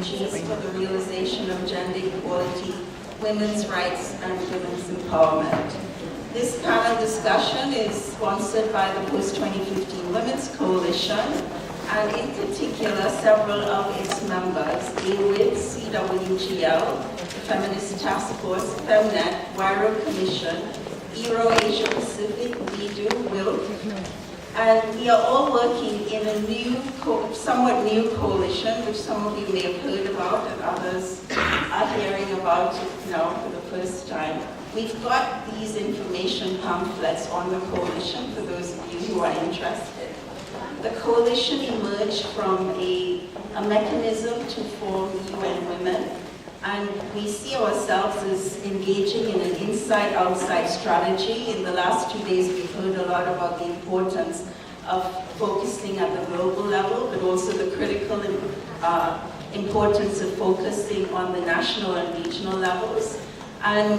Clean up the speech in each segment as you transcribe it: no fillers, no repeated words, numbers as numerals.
MDGs for the realization of gender equality, women's rights, and women's empowerment. This panel discussion is sponsored by the Post-2015 Women's Coalition, and in particular, several of its members, AWID, CWGL, the Feminist Task Force, FemNet, WIRO Commission, ERO Asia Pacific, WIDU, WILK, and we are all working in a new, somewhat new coalition, which some of you may have heard about and others are hearing about now for the first time. We've got these information pamphlets on the coalition for those of you who are interested. The coalition emerged from a mechanism to form UN Women, and we see ourselves as engaging in an inside-outside strategy. In the last 2 days, we've heard a lot about the importance of focusing at the global level, but also the critical importance of focusing on the national and regional levels. And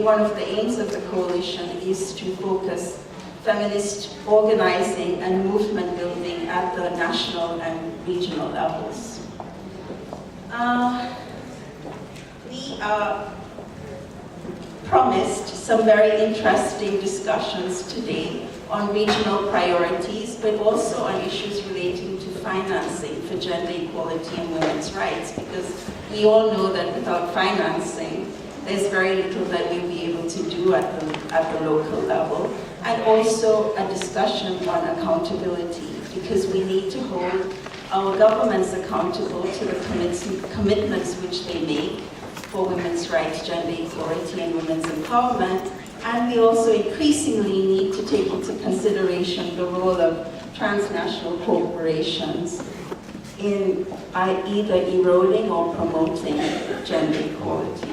one of the aims of the coalition is to focus feminist organizing and movement building at the national and regional levels. We promised some very interesting discussions today on regional priorities, but also on issues relating to financing for gender equality and women's rights, because we all know that without financing, there's very little that we'll be able to do at the local level. And also a discussion on accountability, because we need to hold our governments accountable to the commitments which they make for women's rights, gender equality, and women's empowerment. And we also increasingly need to take into consideration the role of transnational corporations in either eroding or promoting gender equality.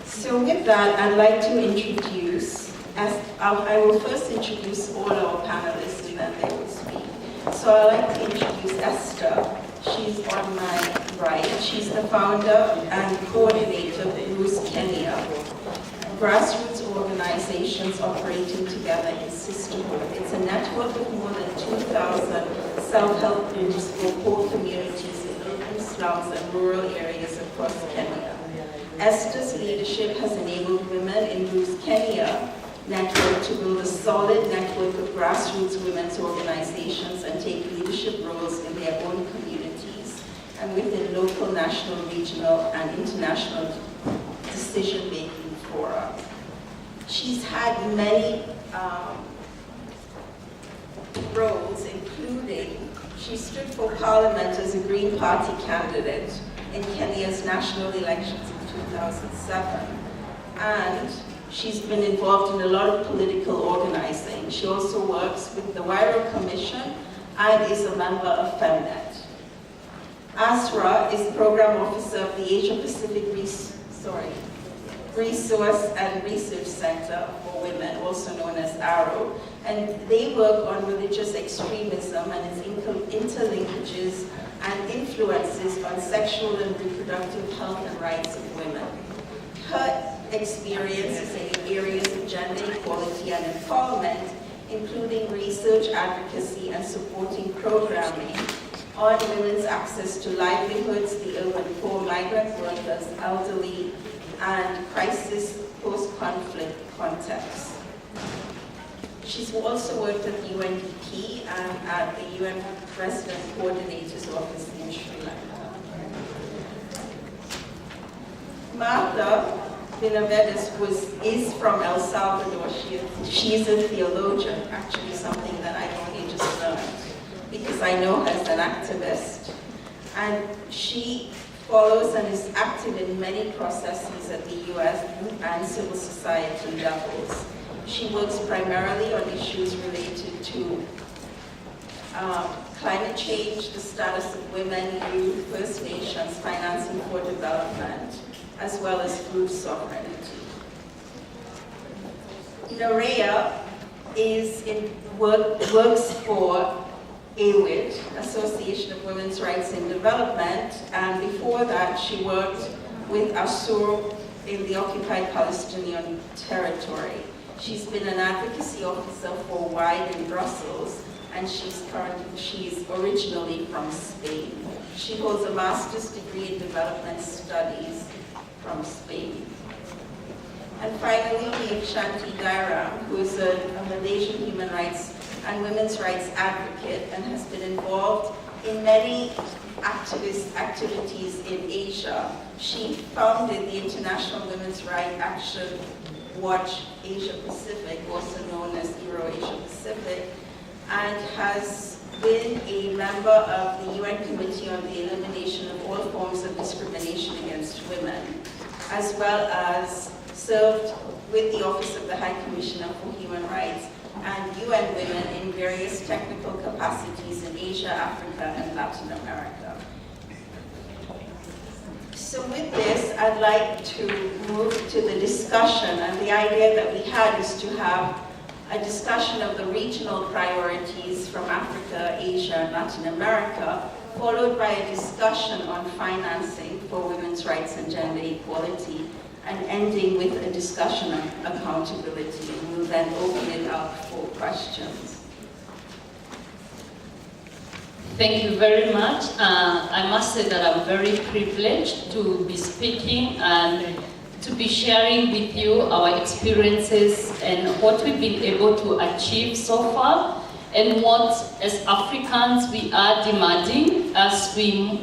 So with that, I'd like to introduce, I will first introduce all our panelists and then they will speak. So I'd like to introduce Esther. She's on my right. She's the founder and coordinator of Bruce Kenya, grassroots organizations operating together in sisterhood. It's a network of more than 2,000 self-help groups for poor communities in urban slums and rural areas across Kenya. Esther's leadership has enabled women in Bruce Kenya network to build a solid network of grassroots women's organizations and take leadership roles in their own communities and within local, national, regional, and international decision-making fora. She's had many roles, including she stood for Parliament as a Green Party candidate in Kenya's national elections in 2007, and she's been involved in a lot of political organizing. She also works with the WIRO Commission and is a member of FemNet. Asra is the Program Officer of the Asia Pacific Resource and Research Center for Women, also known as ARROW, and they work on religious extremism and its interlinkages and influences on sexual and reproductive health and rights of women. Her experiences in areas of gender equality and empowerment, including research, advocacy, and supporting programming on women's access to livelihoods, the urban poor, migrant workers, elderly, and crisis post-conflict contexts. She's also worked at UNDP and at the UN Resident Coordinator's Office in Sri Lanka. Martha Benavides is from El Salvador. She's a theologian, actually something that I only just learned because I know her as an activist. And she follows and is active in many processes at the US and civil society levels. She works primarily on issues related to climate change, the status of women, youth, First Nations, financing for development, as well as food sovereignty. Norea works for AWID, Association of Women's Rights in Development, and before that she worked with Assur in the occupied Palestinian territory. She's been an advocacy officer for WIDE in Brussels, and she's originally from Spain. She holds a master's degree in development studies from Spain. And finally, we have Shanti Dairam, who is a Malaysian human rights and women's rights advocate and has been involved in many activist activities in Asia. She founded the International Women's Rights Action Watch Asia Pacific, also known as Euro-Asia Pacific, and has been a member of the UN Committee on the Elimination of All Forms of Discrimination Against Women, as well as served with the Office of the High Commissioner for Human Rights and UN Women in various technical capacities in Asia, Africa, and Latin America. So with this, I'd like to move to the discussion, and the idea that we had is to have a discussion of the regional priorities from Africa, Asia, and Latin America, followed by a discussion on financing for women's rights and gender equality, and ending with a discussion on accountability. And we'll then open it up for questions. Thank you very much. I must say that I'm very privileged to be speaking and to be sharing with you our experiences and what we've been able to achieve so far, and what, as Africans, we are demanding as we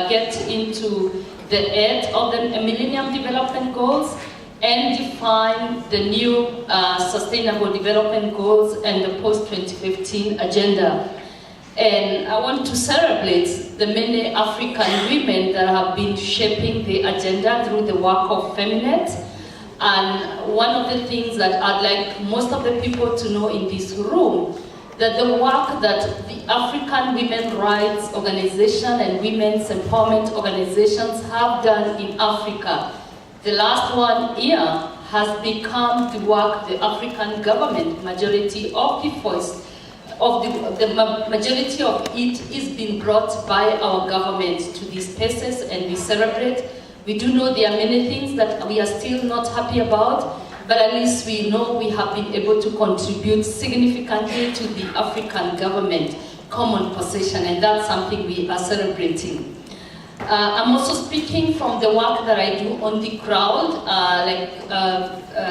get into the end of the Millennium Development Goals and define the new Sustainable Development Goals and the post-2015 agenda. And I want to celebrate the many African women that have been shaping the agenda through the work of Feminet. And one of the things that I'd like most of the people to know in this room, that the work that the African Women's Rights Organization and women's empowerment organizations have done in Africa, the last 1 year has become the work the African government, majority of the voice, of the majority of it is being brought by our government to these spaces, and we celebrate. We do know there are many things that we are still not happy about, but at least we know we have been able to contribute significantly to the African government common position, and that's something we are celebrating. I'm also speaking from the work that I do on the ground.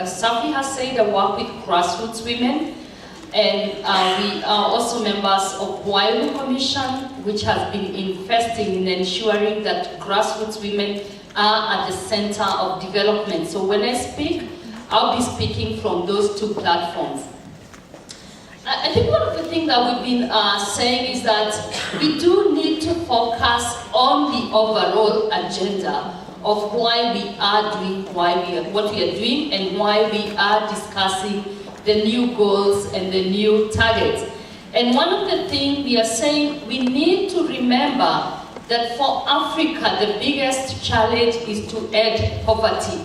Safi has said, I work with grassroots women, and we are also members of Wailu Commission, which has been investing in ensuring that grassroots women are at the center of development. So when I speak, I'll be speaking from those two platforms. I think one of the things that we've been saying is that we do need to focus on the overall agenda of why we are doing what we are doing, and why we are discussing the new goals and the new targets. And one of the things we are saying, we need to remember that for Africa, the biggest challenge is to end poverty.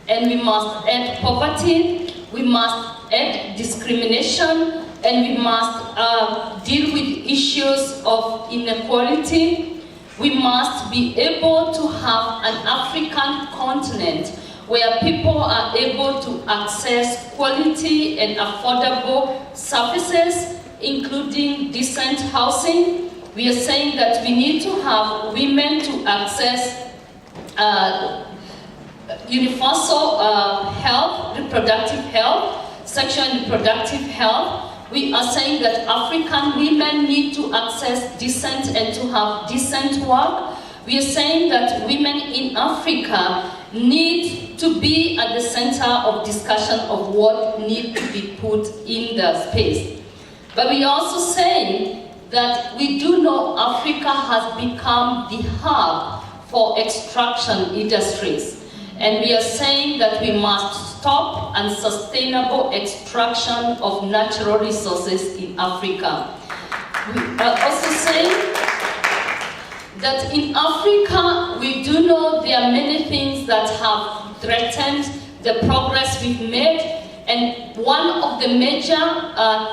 And we must end poverty, we must end discrimination, and we must deal with issues of inequality. We must be able to have an African continent where people are able to access quality and affordable services, including decent housing. We are saying that we need to have women to access universal health, reproductive health, sexual and reproductive health. We are saying that African women need to access decent and to have decent work. We are saying that women in Africa need to be at the center of discussion of what needs to be put in the space. But we are also saying that we do know Africa has become the hub for extraction industries. And we are saying that we must stop unsustainable extraction of natural resources in Africa. We are also saying that in Africa, we do know there are many things that have threatened the progress we've made, and one of the major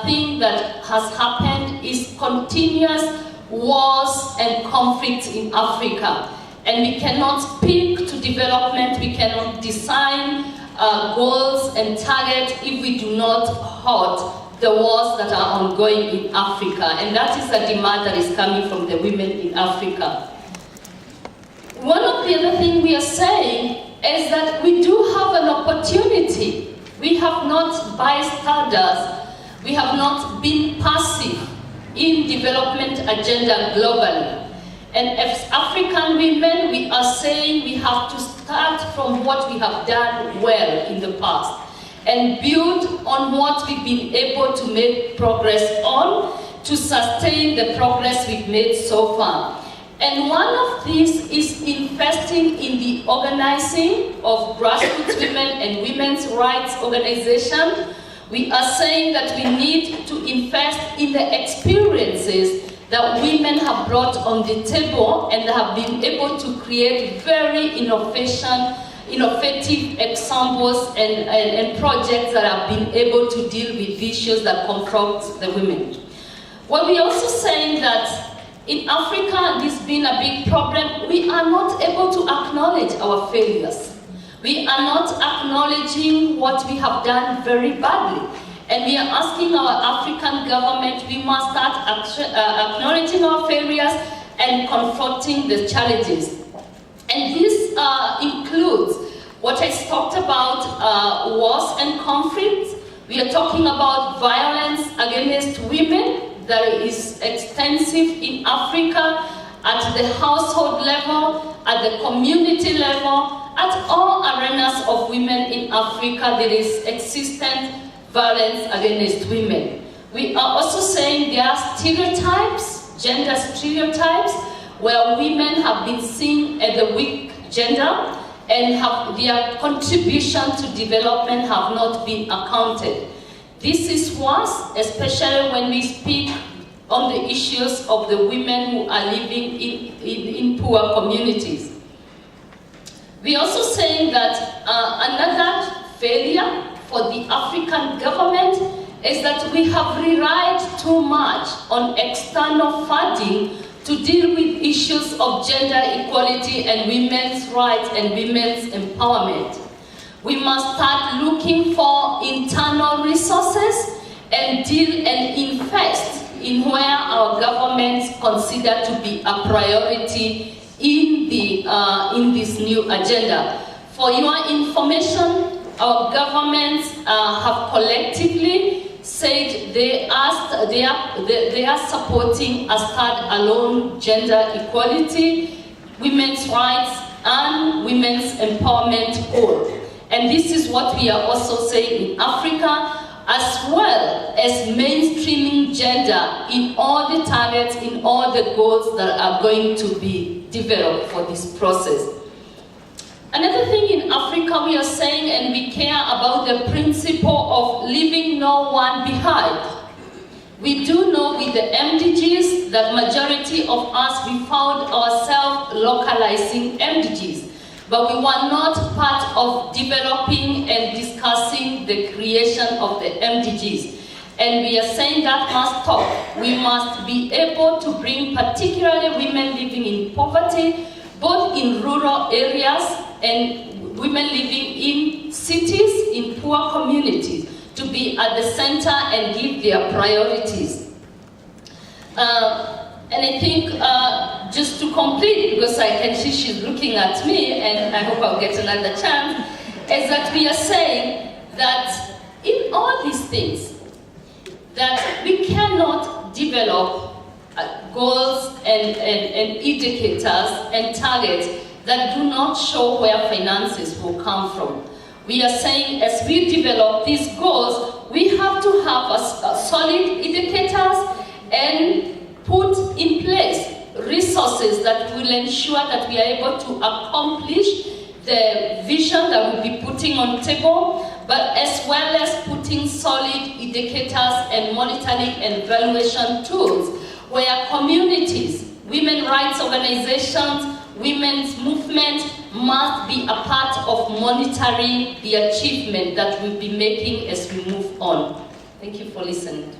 things that has happened is continuous wars and conflicts in Africa. And we cannot speak to development, we cannot design goals and targets if we do not halt the wars that are ongoing in Africa. And that is a demand that is coming from the women in Africa. the other thing we are saying is that we do have an opportunity. We have not bystanders. We have not been passive in development agenda globally. And as African women, we are saying we have to start from what we have done well in the past and build on what we've been able to make progress on to sustain the progress we've made so far. And one of these is investing in the organizing of grassroots women and women's rights organizations. We are saying that we need to invest in the experiences that women have brought on the table and have been able to create very innovative examples and projects that have been able to deal with issues that confront the women. Well, we're also saying that in Africa, this has been a big problem. We are not able to acknowledge our failures. We are not acknowledging what we have done very badly. And we are asking our African government, we must start acknowledging our failures and confronting the challenges. And this includes what I talked about, wars and conflicts. We are talking about violence against women that is extensive in Africa, at the household level, at the community level, at all arenas of women in Africa. There is existent violence against women. We are also saying there are stereotypes, gender stereotypes, where women have been seen as the weak gender and their contribution to development have not been accounted. This is worse, especially when we speak on the issues of the women who are living in poor communities. We are also saying that another failure for the African government is that we have relied too much on external funding to deal with issues of gender equality and women's rights and women's empowerment. We must start looking for internal resources and deal and invest in where our governments consider to be a priority in this new agenda. For your information, our governments have collectively said they are supporting a stand-alone gender equality, women's rights, and women's empowerment goal. And this is what we are also saying in Africa, as well as mainstreaming gender in all the targets, in all the goals that are going to be developed for this process. Another thing in Africa we are saying, and we care about the principle of leaving no one behind. We do know with the MDGs that majority of us, we found ourselves localizing MDGs. But we were not part of developing and discussing the creation of the MDGs. And we are saying that must stop. We must be able to bring particularly women living in poverty, both in rural areas and women living in cities, in poor communities, to be at the center and give their priorities. And I think, just to complete, because I can see she's looking at me, and I hope I'll get another chance, is that we are saying that in all these things, that we cannot develop goals and indicators and targets that do not show where finances will come from. We are saying as we develop these goals, we have to have a solid indicators and put in place resources that will ensure that we are able to accomplish the vision that we'll be putting on the table, but as well as putting solid indicators and monitoring and evaluation tools where communities, women rights organizations, women's movement must be a part of monitoring the achievement that we'll be making as we move on. Thank you for listening.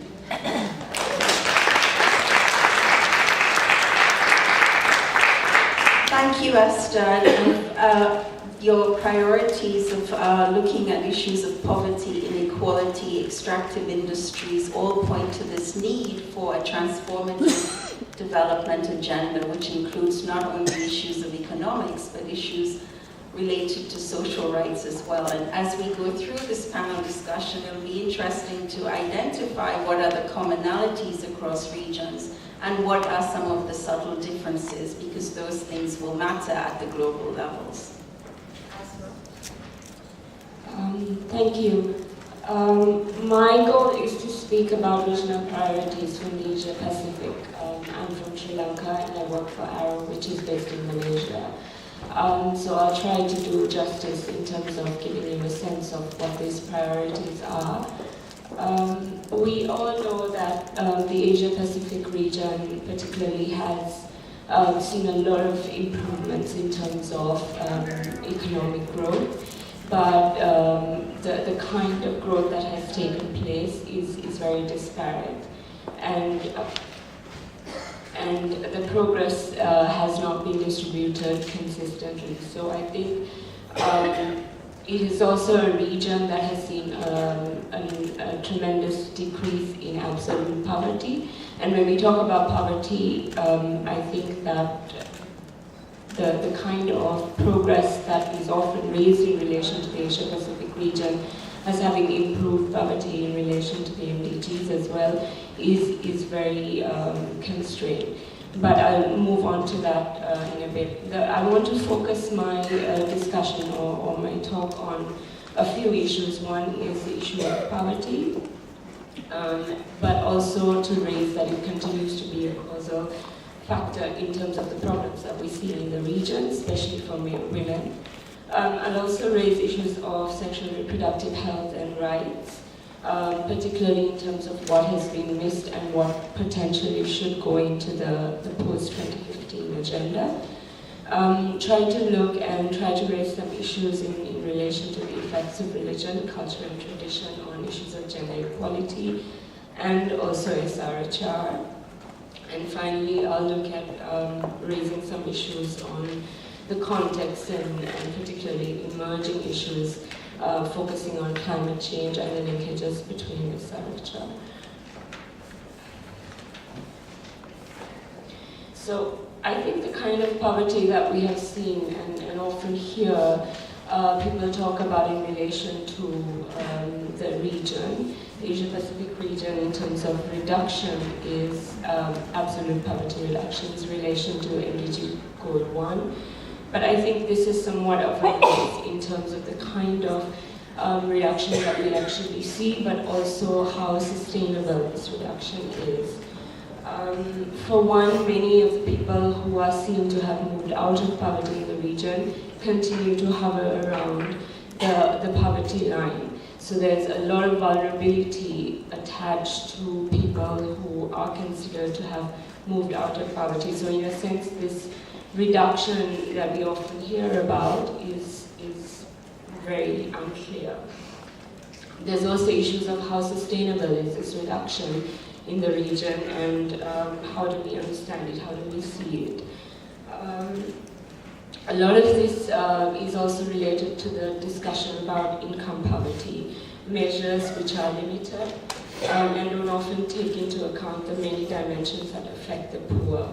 Thank you, Esther. Your priorities of looking at issues of poverty, inequality, extractive industries all point to this need for a transformative development agenda, which includes not only issues of economics, but issues related to social rights as well. And as we go through this panel discussion, it'll be interesting to identify what are the commonalities across regions and what are some of the subtle differences, because those things will matter at the global levels. Thank you. My goal is to speak about regional priorities from the Asia Pacific. I'm from Sri Lanka and I work for Arrow, which is based in Malaysia. So I'll try to do justice in terms of giving you a sense of what these priorities are. We all know that the Asia Pacific region particularly has seen a lot of improvements in terms of economic growth, but the kind of growth that has taken place is very disparate, and the progress has not been distributed consistently. So I think it is also a region that has seen a tremendous decrease in absolute poverty. And when we talk about poverty, I think that the kind of progress that is often raised in relation to the Asia Pacific region as having improved poverty in relation to the MDGs as well is very constrained. But I'll move on to that in a bit. I want to focus my discussion or my talk on a few issues. One is the issue of poverty, but also to raise that it continues to be a causal factor in terms of the problems that we see in the region, especially for women. I'll also raise issues of sexual and reproductive health and rights, particularly in terms of what has been missed and what potentially should go into the post-2015 agenda. Try to look and try to raise some issues in relation to the effects of religion, culture and tradition on issues of gender equality, and also SRHR. And finally, I'll look at raising some issues on the context and particularly emerging issues focusing on climate change and the linkages between SRHR. So I think the kind of poverty that we have seen and often hear people talk about in relation to the region, the Asia-Pacific region, in terms of reduction is absolute poverty reductions in relation to MDG Code 1. But I think this is somewhat of a case in terms of the kind of reduction that we actually see, but also how sustainable this reduction is. For one, many of the people who are seen to have moved out of poverty in the region continue to hover around the poverty line. So there's a lot of vulnerability attached to people who are considered to have moved out of poverty. So in a sense, this reduction that we often hear about is very unclear. There's also issues of how sustainable is this reduction in the region, and how do we understand it, how do we see it. A lot of this is also related to the discussion about income poverty, measures which are limited and don't often take into account the many dimensions that affect the poor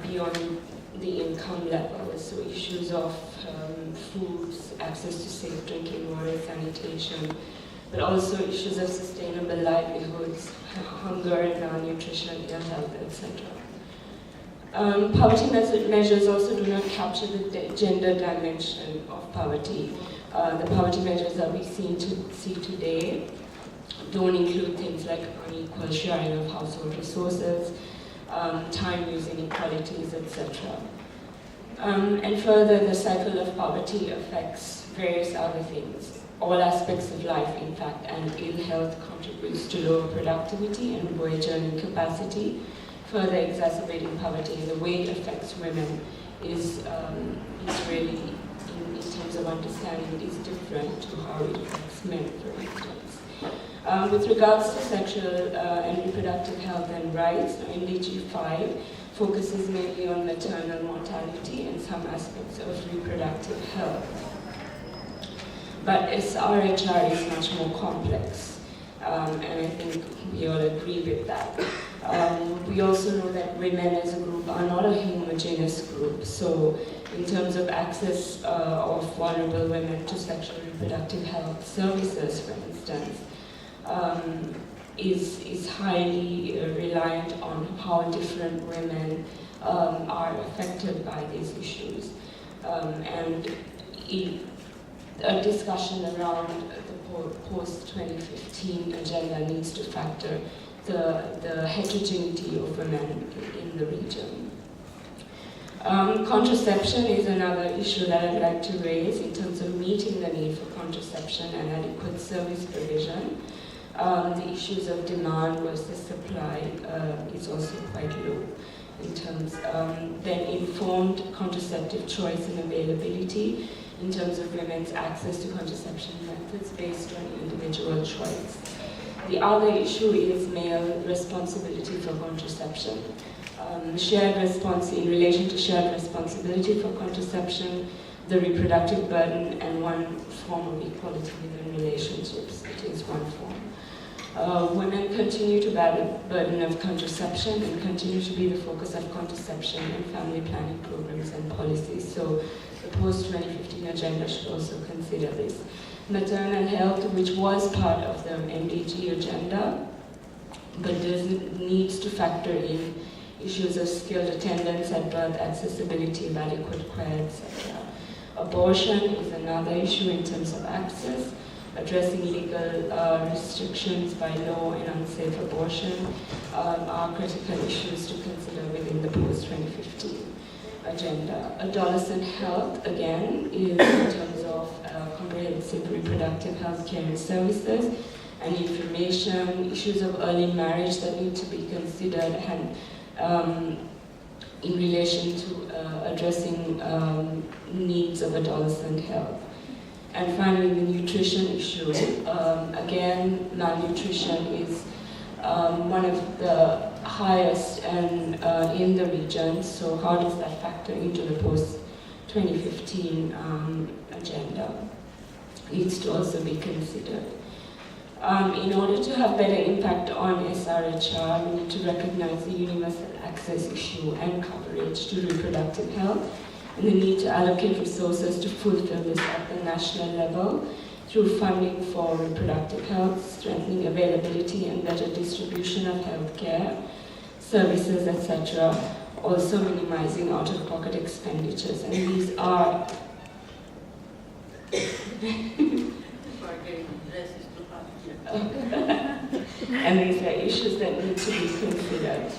beyond the income level. So issues of foods, access to safe drinking water, sanitation, but also issues of sustainable livelihoods, hunger and malnutrition, ill health, etc. Poverty measures also do not capture the gender dimension of poverty. The poverty measures that we see today don't include things like unequal sharing of household resources, time use inequalities, etc. And further, the cycle of poverty affects various other things. All aspects of life, in fact, and ill health contributes to lower productivity and wage earning capacity, further exacerbating poverty. And the way it affects women is really, in terms of understanding, it is different to how it affects men, for instance. With regards to sexual and reproductive health and rights, MDG 5 focuses mainly on maternal mortality and some aspects of reproductive health. But SRHR is much more complex, and I think we all agree with that. We also know that women as a group are not a homogeneous group, so in terms of access of vulnerable women to sexual reproductive health services, for instance, is highly reliant on how different women are affected by these issues. And a discussion around the post-2015 agenda needs to factor the heterogeneity of women in the region. Contraception is another issue that I'd like to raise in terms of meeting the need for contraception and adequate service provision. The issues of demand versus supply is also quite low in terms then informed contraceptive choice and availability in terms of women's access to contraception methods based on individual choice. The other issue is male responsibility for contraception. Shared response in relation to shared responsibility for contraception, the reproductive burden, and one form of equality within relationships. It is one form. Women continue to bear the burden of contraception and continue to be the focus of contraception and family planning programs and policies. So the post-2015 agenda should also consider this. Maternal health, which was part of the MDG agenda, but needs to factor in issues of skilled attendance at birth, accessibility of adequate care, etc. Abortion is another issue in terms of access. Addressing legal restrictions by law and unsafe abortion are critical issues to consider within the post-2015 agenda. Adolescent health, again, is in terms of comprehensive reproductive health care and services and information, issues of early marriage that need to be considered and in relation to addressing needs of adolescent health. And finally, the nutrition issue. Again, malnutrition is one of the highest in the region, so how does that factor into the post-2015 agenda? Needs to also be considered. In order to have better impact on SRHR, we need to recognize the universal access issue and coverage to reproductive health, and the need to allocate resources to fulfill this at the national level through funding for reproductive health, strengthening availability and better distribution of healthcare services, etc. Also minimizing out-of-pocket expenditures, and these are and these are issues that need to be considered.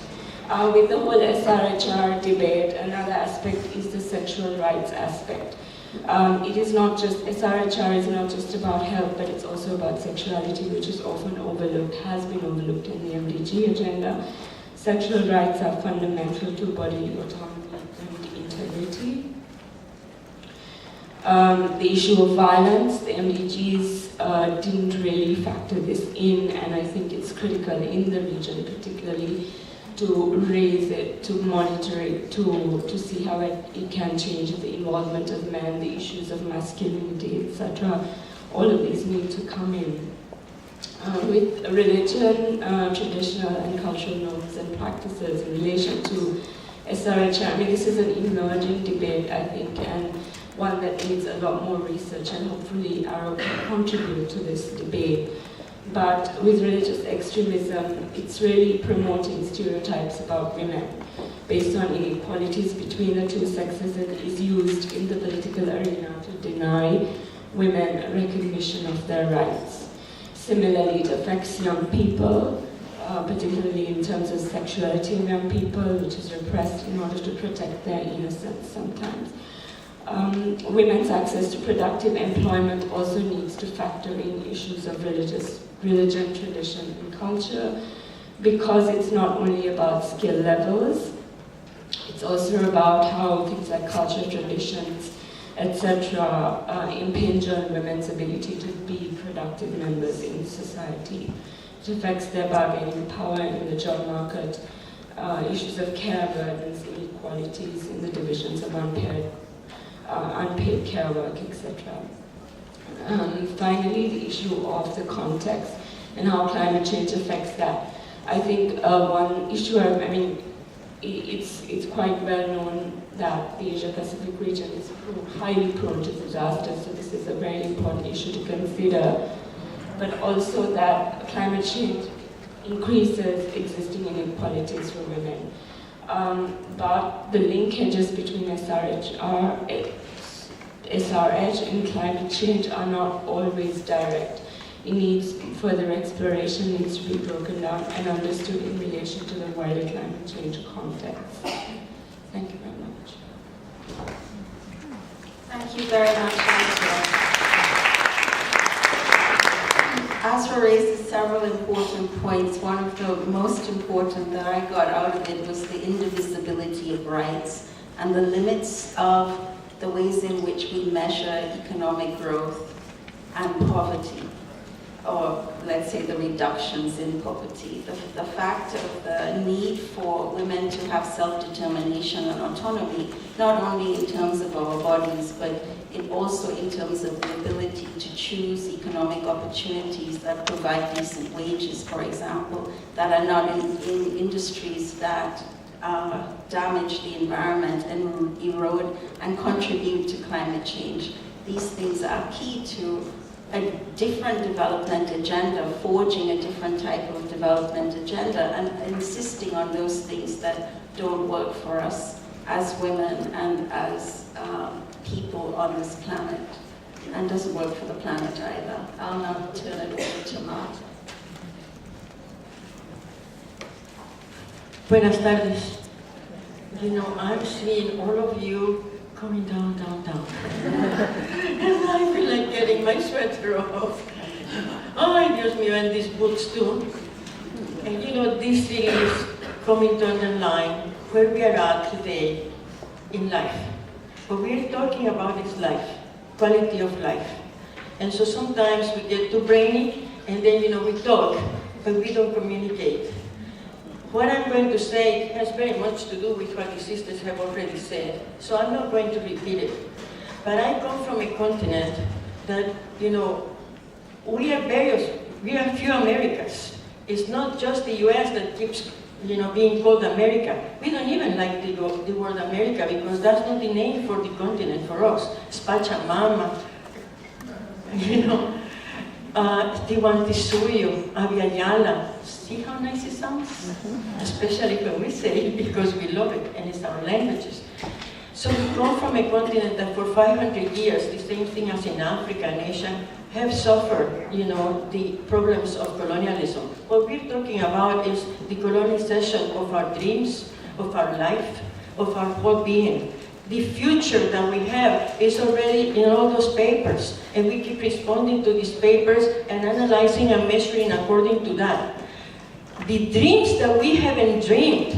With the whole SRHR debate, another aspect is the sexual rights aspect. It is not just, SRHR is not just about health, but it's also about sexuality, which is often overlooked, has been overlooked in the MDG agenda. Sexual rights are fundamental to bodily autonomy and integrity. The issue of violence, the MDGs didn't really factor this in, and I think it's critical in the region, particularly to raise it, to monitor it, to see how it can change the involvement of men, the issues of masculinity, etc. All of these need to come in. With religion, traditional and cultural norms and practices in relation to SRHR, I mean, this is an emerging debate, I think, and one that needs a lot more research, and hopefully Arrow can contribute to this debate. But with religious extremism, it's really promoting stereotypes about women based on inequalities between the two sexes, and is used in the political arena to deny women recognition of their rights. Similarly, it affects young people, particularly in terms of sexuality in young people, which is repressed in order to protect their innocence sometimes. Women's access to productive employment also needs to factor in issues of religion, tradition, and culture, because it's not only about skill levels, it's also about how things like culture, traditions, etc. Impinge on women's ability to be productive members in society. It affects their bargaining power in the job market, issues of care burdens, inequalities in the divisions of unpaid care work, etc. Finally, the issue of the context and how climate change affects that. I think one issue, I mean, it's quite well known that the Asia-Pacific region is highly prone to disasters, so this is a very important issue to consider. But also that climate change increases existing inequalities for women. But the linkages between SRH and climate change are not always direct. It needs further exploration, needs to be broken down and understood in relation to the wider climate change context. Thank you very much. Thank you very much, Angela. Asra raised several important points. One of the most important that I got out of it was the indivisibility of rights and the limits of the ways in which we measure economic growth and poverty, or let's say the reductions in poverty. The fact of the need for women to have self-determination and autonomy, not only in terms of our bodies, but also in terms of the ability to choose economic opportunities that provide decent wages, for example, that are not in industries that damage the environment and erode and contribute to climate change. These things are key to a different development agenda, forging a different type of development agenda, and insisting on those things that don't work for us as women and as people on this planet, and doesn't work for the planet either. I'll now turn it over to Marta. Buenas tardes. You know, I'm seeing all of you coming down. And I feel like getting my sweater off. Ay, Dios mío, and these boots too. And you know, this city is coming to the line where we are at today in life. What we're talking about is life, quality of life. And so sometimes we get too brainy, and then, you know, we talk, but we don't communicate. What I'm going to say has very much to do with what the sisters have already said, so I'm not going to repeat it. But I come from a continent that, you know, we are a few Americas. It's not just the US that keeps, you know, being called America. We don't even like the word America because that's not the name for the continent for us. It's Pachamama, you know, Tiwantisuyo, Aviala. See how nice it sounds? Especially when we say it because we love it and it's our languages. So we come from a continent that for 500 years, the same thing as in Africa and Asia, have suffered, you know, the problems of colonialism. What we're talking about is the colonization of our dreams, of our life, of our whole being. The future that we have is already in all those papers, and we keep responding to these papers and analyzing and measuring according to that. The dreams that we haven't dreamed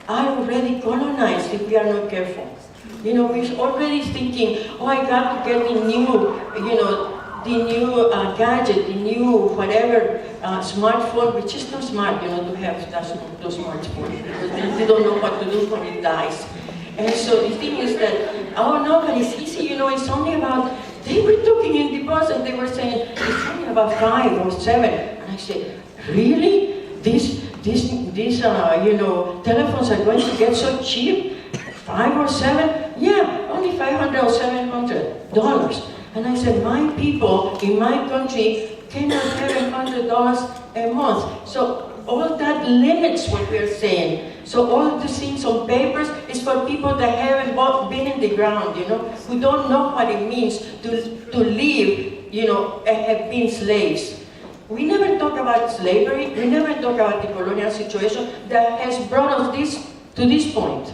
are already colonized if we are not careful. You know, we're already thinking, oh, I got to get the new, you know, the new gadget, the new whatever smartphone, which is not smart, you know, to have those smartphones, because they don't know what to do when it dies. And so the thing is that, oh no, but it's easy, you know, it's only about, they were talking in the bus and they were saying, it's only about 5 or 7. And I said, really? These you know, telephones are going to get so cheap? 5 or 7? Yeah, only $500 or $700. And I said, my people in my country cannot have $100 a month. So all that limits what we're saying. So all the things on papers is for people that haven't been in the ground, you know, who don't know what it means to live, you know, and have been slaves. We never talk about slavery, we never talk about the colonial situation that has brought us to this point.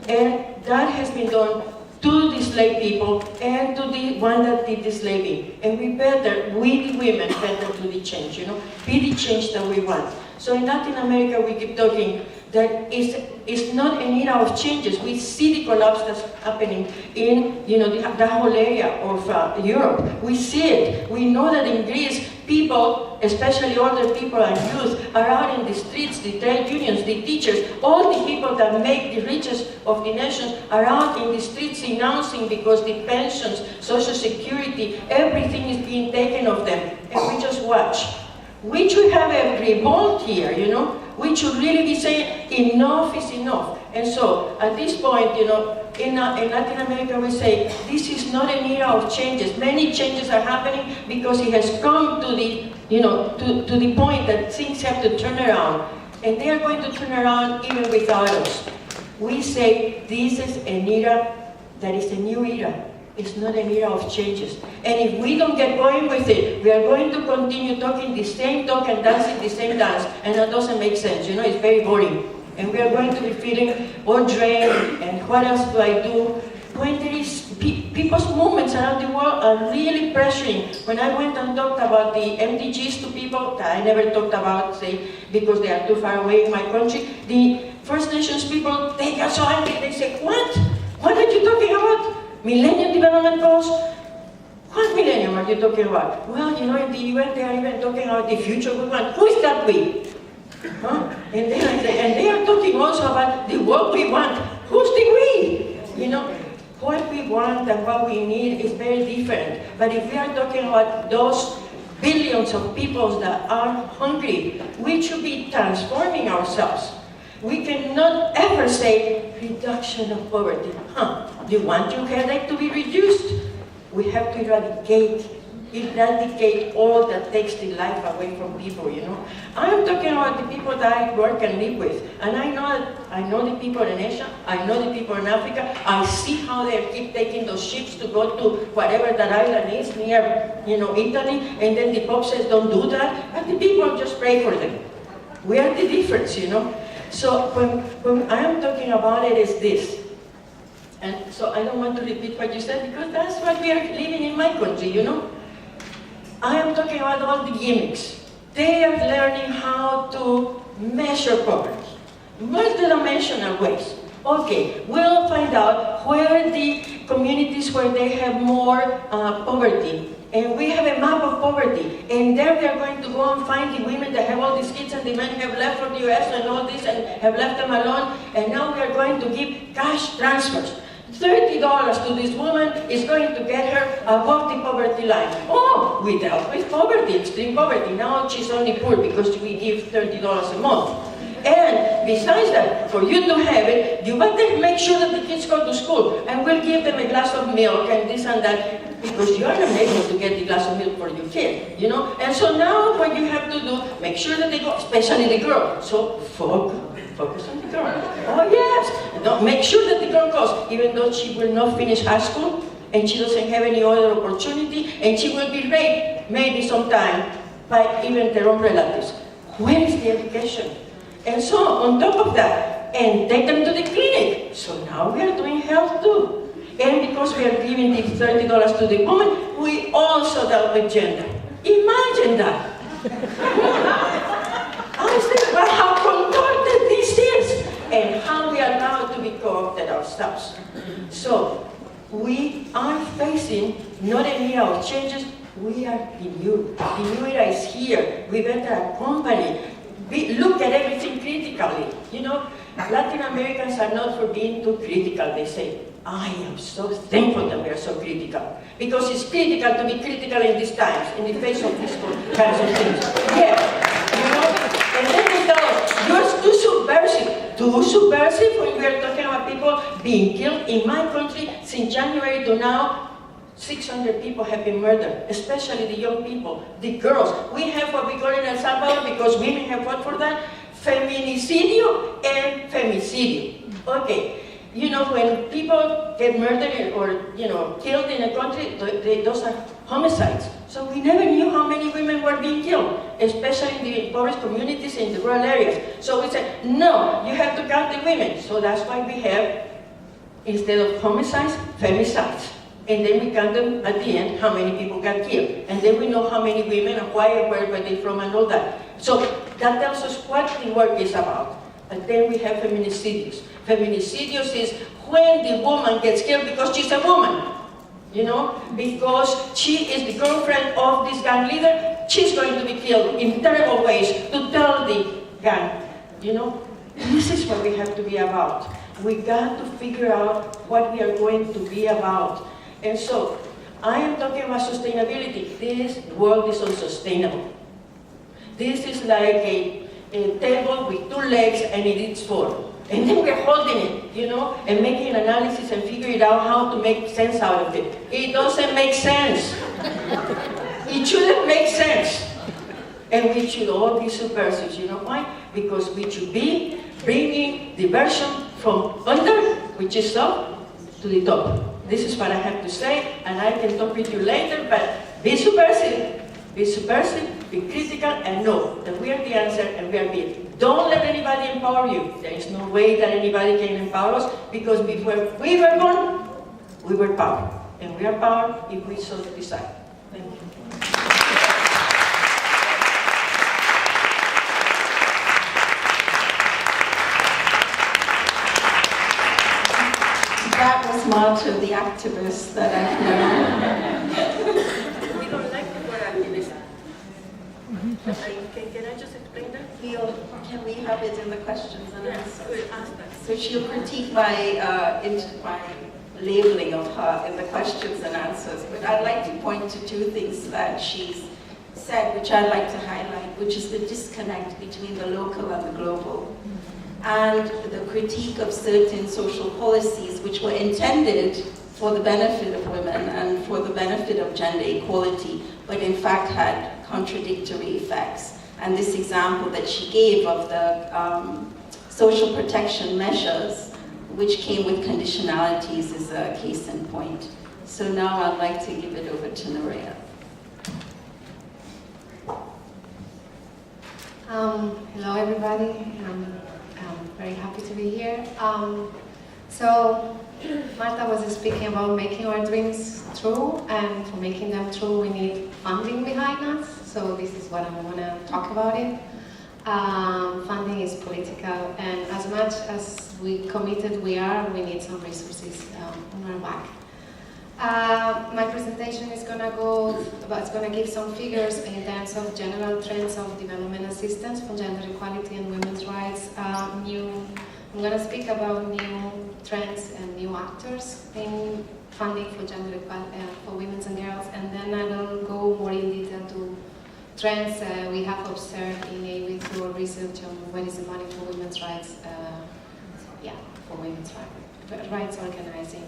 And that has been done to the slave people and to the one that did the slaving. And we the women, better do the change, you know, be the change that we want. So in Latin America, we keep talking that it's not an era of changes. We see the collapse that's happening in, you know, the whole area of Europe. We see it. We know that in Greece, people, especially older people and youth, are out in the streets, the trade unions, the teachers, all the people that make the richest of the nations are out in the streets announcing because the pensions, social security, everything is being taken of them. And we just watch. We should have a revolt here, you know. We should really be saying enough is enough. And so at this point, you know, in Latin America we say this is not an era of changes. Many changes are happening because it has come to the, you know, to the point that things have to turn around. And they are going to turn around even without us. We say this is an era that is a new era. It's not an era of changes. And if we don't get going with it, we are going to continue talking the same talk and dancing the same dance, and that doesn't make sense. You know, it's very boring. And we are going to be feeling all drained, and what else do I do? When there is, people's movements around the world are really pressuring. When I went and talked about the MDGs to people that I never talked about, say, because they are too far away in my country, the First Nations people, they got so angry, they say, what? What are you talking about? Millennium Development Goals? What millennium are you talking about? Well, you know, in the UN they are even talking about the future we want. Who is that we? Huh? And they are talking also about the world we want. Who's the we? You know, what we want and what we need is very different. But if we are talking about those billions of people that are hungry, we should be transforming ourselves. We cannot ever say reduction of poverty. Do you want your headache to be reduced? We have to eradicate all that takes the life away from people, you know. I'm talking about the people that I work and live with. And I know the people in Asia, I know the people in Africa. I see how they keep taking those ships to go to whatever that island is near, you know, Italy, and then the Pope says don't do that, and the people just pray for them. We are the difference, you know. So when I am talking about it is this. And so I don't want to repeat what you said because that's what we are living in my country, you know. I am talking about all the gimmicks. They are learning how to measure poverty, multidimensional ways. Okay, we'll find out where the communities where they have more poverty. And we have a map of poverty. And there we are going to go and find the women that have all these kids and the men have left for the US and all this and have left them alone. And now we are going to give cash transfers. $30 to this woman is going to get her above the poverty line. Oh, we dealt with poverty, extreme poverty. Now she's only poor because we give $30 a month. And besides that, for you to have it, you better make sure that the kids go to school. And we'll give them a glass of milk and this and that, because you are not able to get the glass of milk for your kid, you know? And so now what you have to do, make sure that they go, especially the girl. So focus on the girl. Oh yes! No, make sure that the girl goes, even though she will not finish high school, and she doesn't have any other opportunity, and she will be raped, maybe sometime, by even their own relatives. Where is the education? And so, on top of that, and take them to the clinic. So now we are doing health too. And because we are giving the $30 to the woman, we also dealt with gender. Imagine that. I said, well, how contorted this is, and how we are now to be co-opted ourselves. So, we are facing not an era of changes, we are the new. The new era is here. We better accompany. We look at everything critically. You know, Latin Americans are not for being too critical. They say, I am so thankful that we are so critical. Because it's critical to be critical in these times, in the face of these kinds of things. Yeah, you know? And then they tell us, you're too subversive. Too subversive when we are talking about people being killed. In my country, since January to now, 600 people have been murdered, especially the young people, the girls. We have what we call in El Salvador, because women have fought for that, feminicidio and femicidio. Okay, you know, when people get murdered or, you know, killed in a country, those are homicides. So we never knew how many women were being killed, especially in the poorest communities in the rural areas. So we said, no, you have to count the women. So that's why we have, instead of homicides, femicides. And then we count them at the end, how many people got killed. And then we know how many women and why and where were they from and all that. So that tells us what the work is about. And then we have feminicidios. Feminicidios is when the woman gets killed because she's a woman. You know, because she is the girlfriend of this gang leader, she's going to be killed in terrible ways to tell the gang. You know, this is what we have to be about. We got to figure out what we are going to be about. And so, I am talking about sustainability. This world is unsustainable. This is like a table with 2 legs and it eats 4. And then we're holding it, you know, and making analysis and figuring out how to make sense out of it. It doesn't make sense. It shouldn't make sense. And we should all be subversives. You know why? Because we should be bringing diversion from under, which is up, to the top. This is what I have to say, and I can talk with you later, but be subversive, be critical, and know that we are the answer and we are being. Don't let anybody empower you. There is no way that anybody can empower us, because before we were born, we were power. And we are power if we so decide. Thank you. That was Marta, the activist that I've known. We don't like the word activist. Can I just explain that? Can we have it in the questions and answers? Good, ask that. So she'll critique my labeling of her in the questions and answers. But I'd like to point to 2 things that she's said, which I'd like to highlight, which is the disconnect between the local and the global, and the critique of certain social policies which were intended for the benefit of women and for the benefit of gender equality, but in fact had contradictory effects. And this example that she gave of the social protection measures, which came with conditionalities, is a case in point. So now I'd like to give it over to Nuria. Hello everybody, I'm very happy to be here. So Marta was speaking about making our dreams true, and for making them true we need funding behind us. So this is what I want to talk about it. Funding is political, and as much as we committed we need some resources on our back. My presentation is going to give some figures in terms of general trends of development assistance for gender equality and women's rights. I'm going to speak about new trends and new actors in funding for gender equality for women and girls, and then I will go more in detail to trends we have observed in AWE through our research on what is the money for women's rights, for women's rights organizing.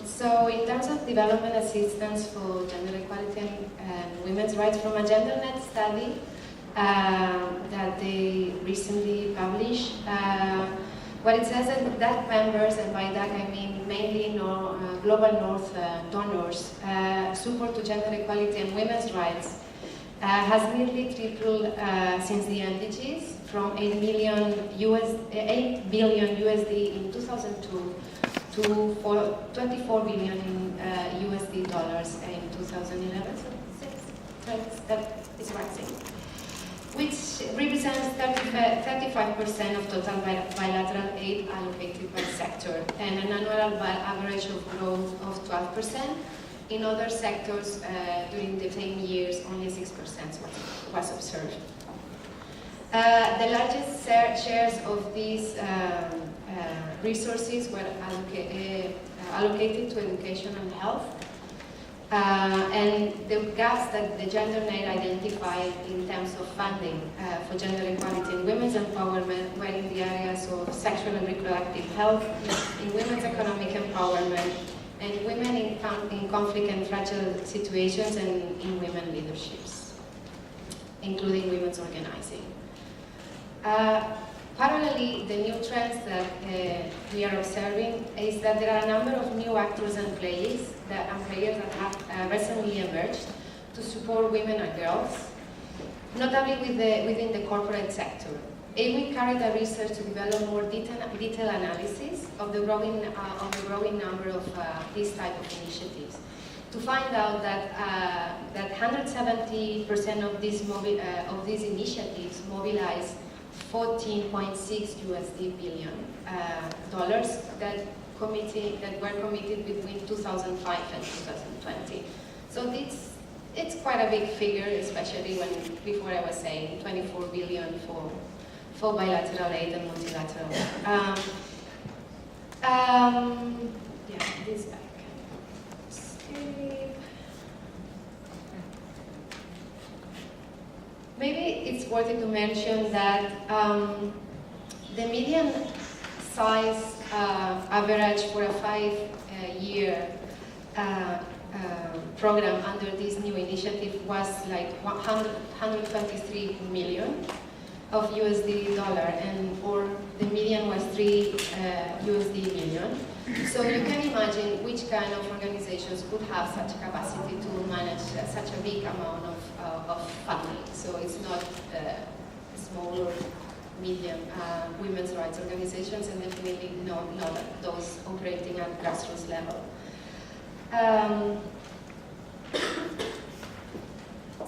So in terms of development assistance for gender equality and women's rights, from a GenderNet study that they recently published, what it says is that members, and by that I mean mainly Global North donors, support to gender equality and women's rights has nearly tripled since the MDGs, from $8 billion USD in 2002 to 24 billion in USD dollars in 2011. So that is rising, which represents 35% of total bilateral aid allocated by sector, and an annual average of growth of 12%. In other sectors, during the same years, only 6% was observed. The largest shares of these resources were allocated to education and health. And the gaps that the GenderNet identified in terms of funding for gender equality and women's empowerment were in the areas of sexual and reproductive health, in women's economic empowerment, and women in conflict and fragile situations, and in women leaderships, including women's organizing. Parallelly, the new trends that we are observing is that there are a number of new actors and players that have recently emerged to support women and girls, notably within the corporate sector. AWE carried a research to develop more detailed analysis of the growing number of these type of initiatives, to find out that 170% of these initiatives mobilized $14.6 billion dollars that were committed between 2005 and 2020. So it's quite a big figure, especially when before I was saying 24 billion for bilateral aid and multilateral. This back. Skip. it's worthy to mention that the median size average for a 5-year program under this new initiative was like 123 million of USD dollar, or the median was 3 USD million. So you can imagine which kind of organizations would have such capacity to manage such a big amount of funding. So it's not small or medium women's rights organizations, and definitely not those operating at grassroots level.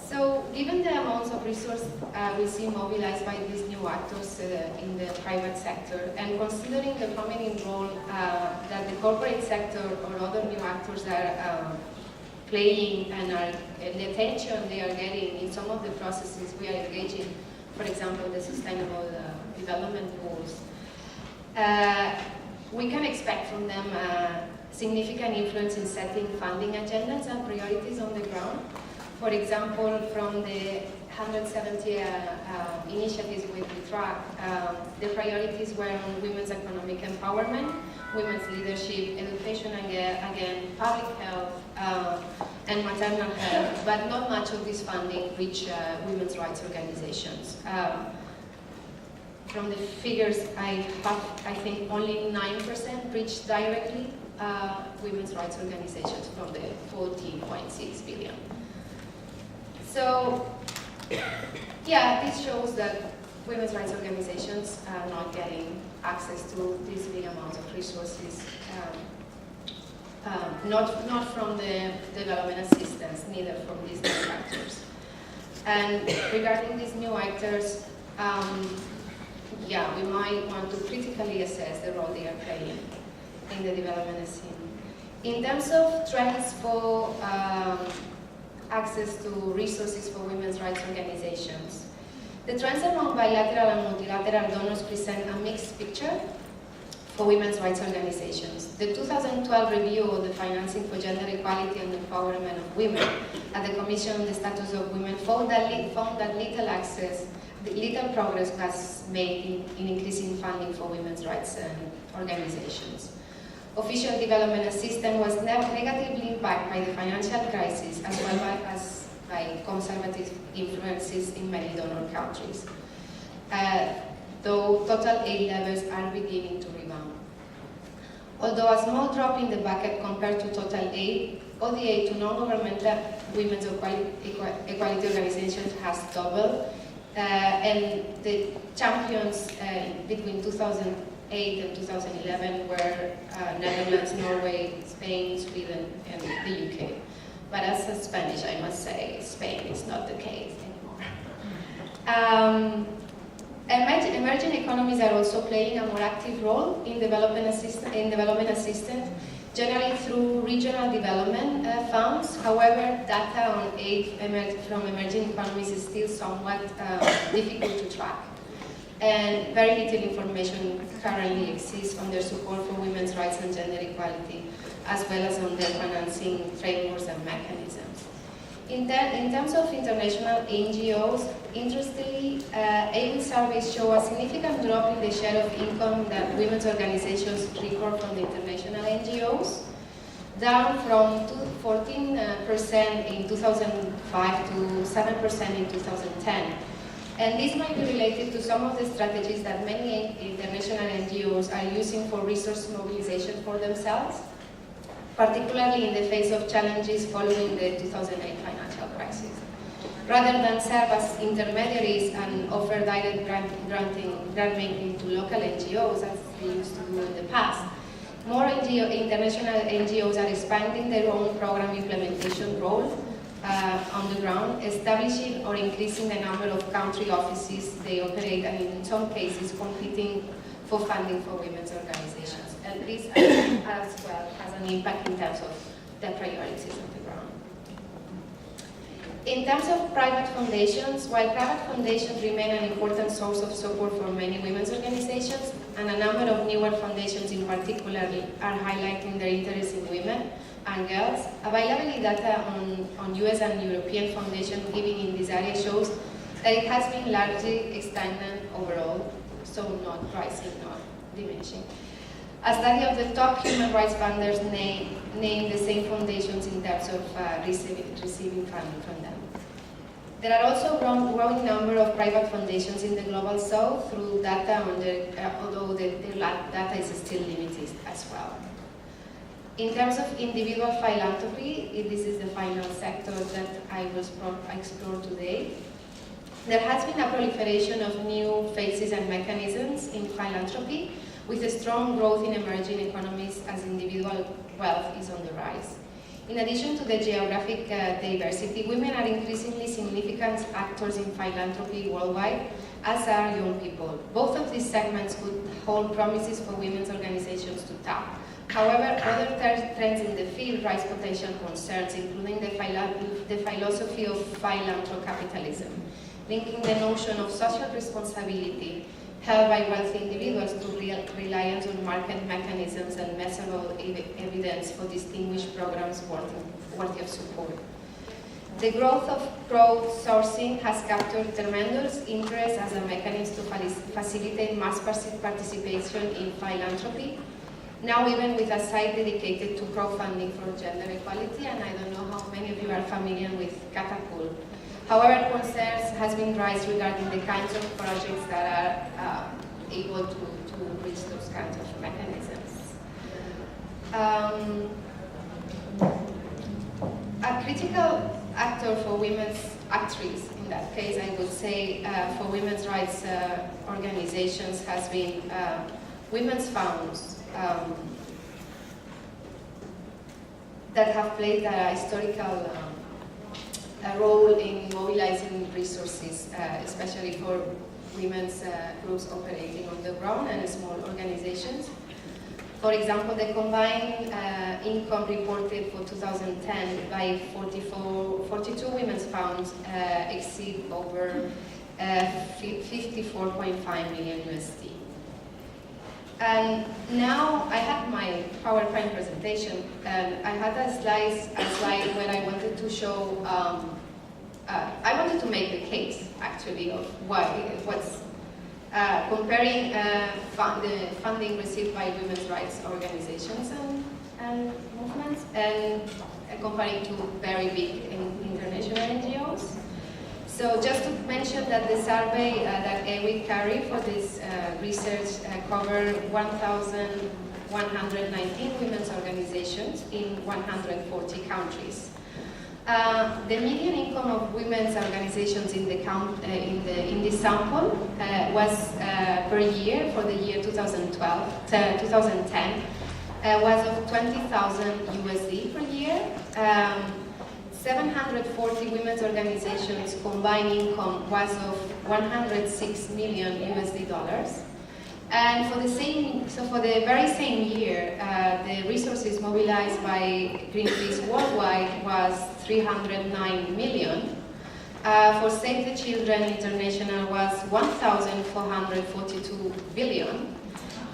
So, given the amounts of resources we see mobilized by these new actors in the private sector, and considering the prominent role that the corporate sector or other new actors are playing, and the attention they are getting in some of the processes we are engaging, for example, the Sustainable Development Goals, we can expect from them significant influence in setting funding agendas and priorities on the ground. For example, from the 170 initiatives we track, the priorities were on women's economic empowerment, women's leadership, education, and again, public health, and maternal health, but not much of this funding reached women's rights organizations. From the figures I have, I think only 9% reached directly women's rights organizations from the 14.6 billion. So, yeah, this shows that women's rights organizations are not getting access to these big amounts of resources, not from the development assistance, neither from these new actors. And regarding these new actors, yeah, we might want to critically assess the role they are playing in the development scene. In terms of trends for access to resources for women's rights organizations, the trends among bilateral and multilateral donors present a mixed picture for women's rights organizations. The 2012 review of the Financing for Gender Equality and Empowerment of Women at the Commission on the Status of Women found that little progress was made in increasing funding for women's rights organizations. Official development assistance was negatively impacted by the financial crisis, as well as by conservative influences in many donor countries, though total aid levels are beginning to rebound. Although a small drop in the bucket compared to total aid, ODA to non-governmental women's equality organizations has doubled, and the champions between 2008 and 2011 were Netherlands, Norway, Spain, Sweden, and the UK. But as a Spanish, I must say, Spain is not the case anymore. Emerging economies are also playing a more active role in development assistance, generally through regional development funds. However, data on aid from emerging economies is still somewhat difficult to track, and very little information currently exists on their support for women's rights and gender equality, as well as on their financing frameworks and mechanisms. In terms of international NGOs, interestingly, aid surveys show a significant drop in the share of income that women's organizations record from the international NGOs, down from 14% in 2005 to 7% in 2010. And this might be related to some of the strategies that many international NGOs are using for resource mobilization for themselves, particularly in the face of challenges following the 2008 financial crisis. Rather than serve as intermediaries and offer direct grant making to local NGOs, as they used to do in the past, more international NGOs are expanding their own program implementation role on the ground, establishing or increasing the number of country offices they operate, and in some cases competing for funding for women's organizations. And this as well has an impact in terms of the priorities on the ground. In terms of private foundations, while private foundations remain an important source of support for many women's organizations, and a number of newer foundations in particular are highlighting their interest in women and girls, available data on US and European foundation giving in this area shows that it has been largely stagnant overall, so not rising, not diminishing. A study of the top human rights funders named the same foundations in terms of receiving funding from them. There are also a growing number of private foundations in the Global South through data, although their data is still limited as well. In terms of individual philanthropy, this is the final sector that I will explore today. There has been a proliferation of new phases and mechanisms in philanthropy, with a strong growth in emerging economies as individual wealth is on the rise. In addition to the geographic diversity, women are increasingly significant actors in philanthropy worldwide, as are young people. Both of these segments could hold promises for women's organizations to tap. However, other trends in the field raise potential concerns, including the philosophy of philanthrocapitalism, linking the notion of social responsibility held by wealthy individuals to reliance on market mechanisms and measurable evidence for distinguished programs worthy of support. The growth of crowdsourcing has captured tremendous interest as a mechanism to facilitate mass participation in philanthropy, now even with a site dedicated to crowdfunding for gender equality, and I don't know how many of you are familiar with Catapult. However, concerns has been raised regarding the kinds of projects that are able to reach those kinds of mechanisms. A critical actor for women's actors, in that case, I would say, for women's rights organizations has been women's funds that have played a historical a role in mobilizing resources, especially for women's groups operating on the ground and small organizations. For example, the combined income reported for 2010 by 42 women's funds exceed over 54.5 million USD. And now I had my PowerPoint presentation, and I had a slide where I wanted to show, I wanted to make the case actually of what's comparing the funding received by women's rights organizations and movements, and comparing to very big international NGOs. So just to mention that the survey that we carry for this research covered 1,119 women's organizations in 140 countries. The median income of women's organizations in this sample was per year for the year 2010 was of 20,000 USD per year. 740 women's organizations combined income was of 106 million USD dollars. And for the very same year, the resources mobilized by Greenpeace worldwide was 309 million. For Save the Children International was 1,442 billion.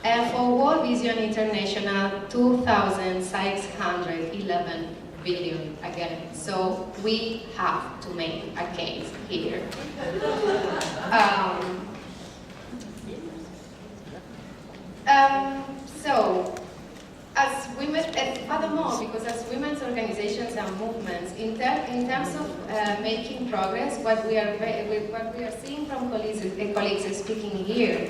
And for World Vision International, 2,611 billion again. So we have to make a case here. So, as women, furthermore, because as women's organizations and movements, in terms of making progress, what we are seeing from colleagues speaking here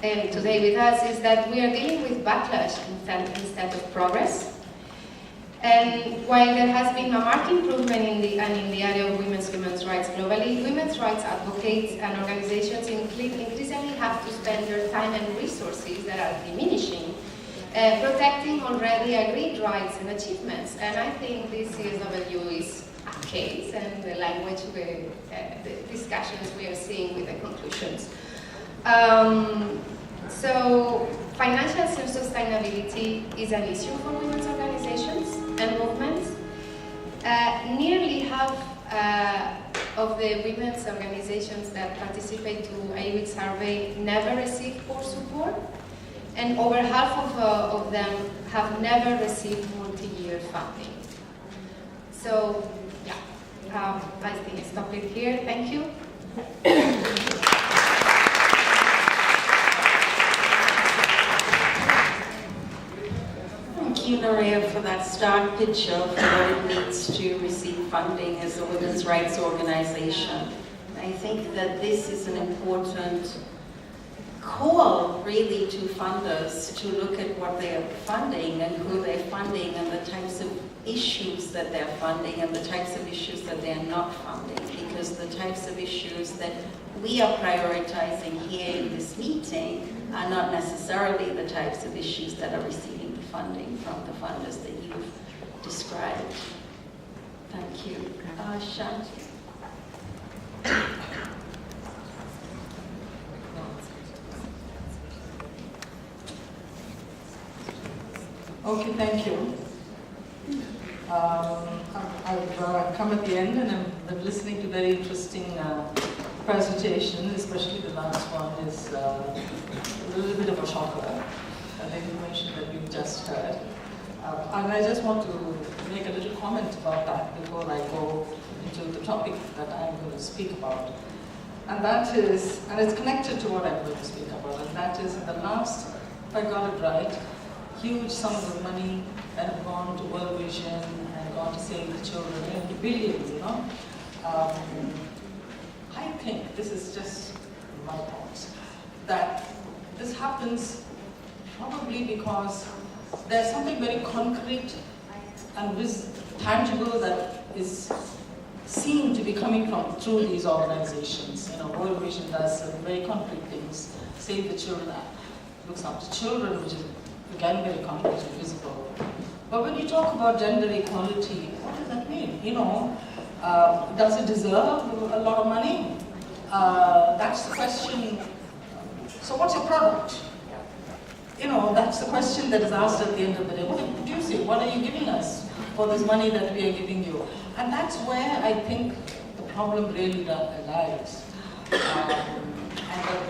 and today with us is that we are dealing with backlash instead of progress. And while there has been a marked improvement in the area of women's human rights globally, women's rights advocates and organizations increasingly have to spend their time and resources that are diminishing, protecting already agreed rights and achievements. And I think this CSW is a case, and the language, the discussions we are seeing with the conclusions. So financial self-sustainability is an issue for women's organizations and movements. Nearly half of the women's organizations that participate to AWID survey never receive core support, and over half of them have never received multi-year funding. So, yeah, I think I stop it here. Thank you. Thank you, Nerea, for that stark picture of what it means to receive funding as a women's rights organization. I think that this is an important call, really, to funders to look at what they are funding and who they're funding and the types of issues that they're funding and the types of issues that they're not funding, because the types of issues that we are prioritizing here in this meeting are not necessarily the types of issues that are receiving the funding from the funders that you've described. Thank you. Shanti. Okay, thank you. I've come at the end and I've been listening to very interesting presentation, especially the last one is a little bit of a shocker, the information that we've just heard. And I just want to make a little comment about that before I go into the topic that I'm going to speak about. And that is, and it's connected to what I'm going to speak about, and that is in the last, if I got it right, huge sums of money that have gone to World Vision and gone to Save the Children, into billions, you know. I think, this is just my thoughts, that this happens probably because there's something very concrete and tangible that is seen to be coming from through these organizations. You know, World Vision does very concrete things. Save the Children looks after children, which is again very concrete and visible. But when you talk about gender equality, what does that mean? You know, does it deserve a lot of money? That's the question. So what's your product? You know, that's the question that is asked at the end of the day. What are you producing? What are you giving us for this money that we are giving you? And that's where I think the problem really lies. And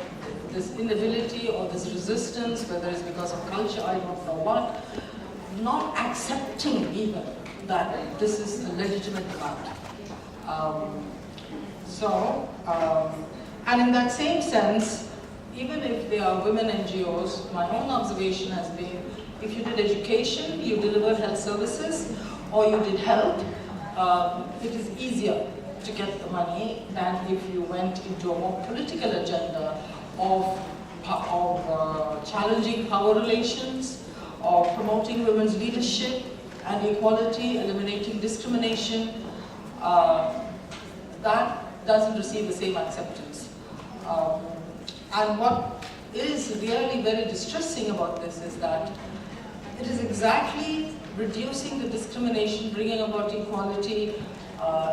this inability or this resistance, whether it's because of culture, I don't know what, not accepting even that this is a legitimate demand. And in that same sense, even if they are women NGOs, my own observation has been, if you did education, you delivered health services, or you did health, it is easier to get the money than if you went into a more political agenda of challenging power relations, of promoting women's leadership and equality, eliminating discrimination. That doesn't receive the same acceptance. And what is really very distressing about this is that it is exactly reducing the discrimination, bringing about equality,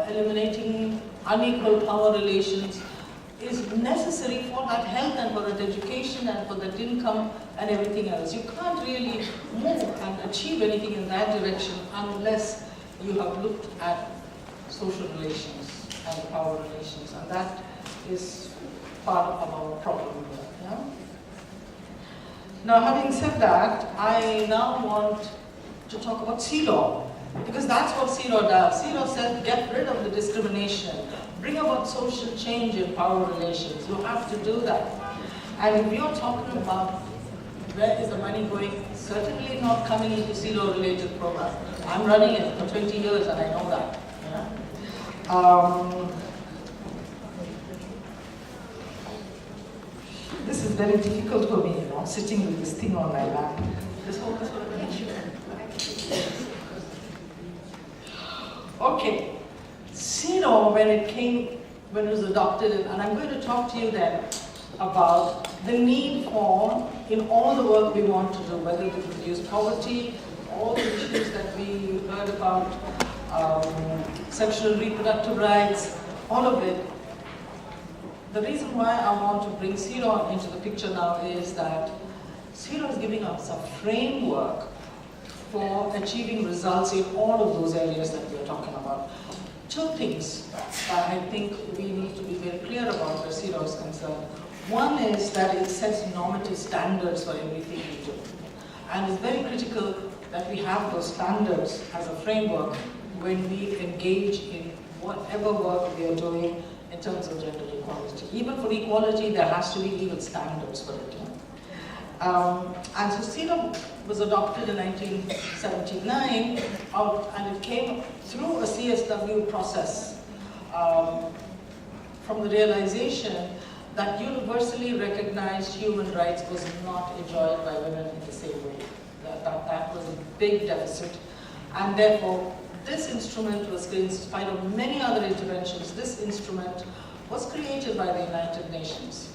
eliminating unequal power relations is necessary for that health and for that education and for that income and everything else. You can't really move and achieve anything in that direction unless you have looked at social relations and power relations, and that is part of our problem here. Yeah? Now, having said that, I now want to talk about CSW, because that's what CSW does. CSW says get rid of the discrimination, bring about social change in power relations. You have to do that. And if you're talking about where is the money going, certainly not coming into CSW related programs. I'm running it for 20 years and I know that. Yeah? This is very difficult for me, you know, sitting with this thing on my lap. This whole Okay, CSW, when it was adopted, and I'm going to talk to you then about the need for, in all the work we want to do, whether to reduce poverty, all the issues that we heard about, sexual and reproductive rights, all of it. The reason why I want to bring CSW into the picture now is that CSW is giving us a framework for achieving results in all of those areas that we are talking about. Two things that I think we need to be very clear about where CSW is concerned. One is that it sets normative standards for everything we do. And it's very critical that we have those standards as a framework when we engage in whatever work we are doing in terms of gender equality. Even for equality, there has to be legal standards for it. And so CEDAW was adopted in 1979, and it came through a CSW process from the realization that universally recognized human rights was not enjoyed by women in the same way. That was a big deficit, and therefore this instrument was, in spite of many other interventions, this instrument was created by the United Nations.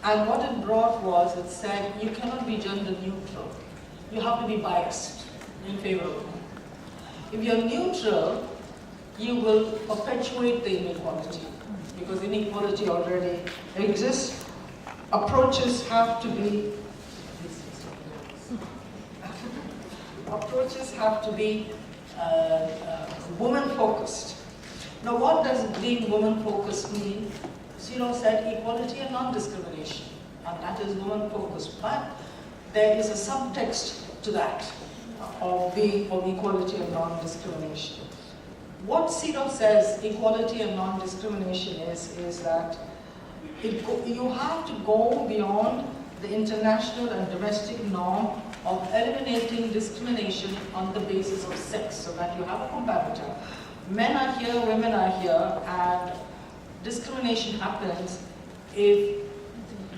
And what it brought was, it said, you cannot be gender neutral. You have to be biased in favor of women. If you're neutral, you will perpetuate the inequality, because inequality already exists. Approaches have to be woman-focused. Now, what does being woman-focused mean? CEDAW said equality and non-discrimination, and that is woman-focused. But there is a subtext to that of equality and non-discrimination. What CEDAW says equality and non-discrimination is that you have to go beyond the international and domestic norm of eliminating discrimination on the basis of sex, so that you have a comparator. Men are here, women are here, and discrimination happens if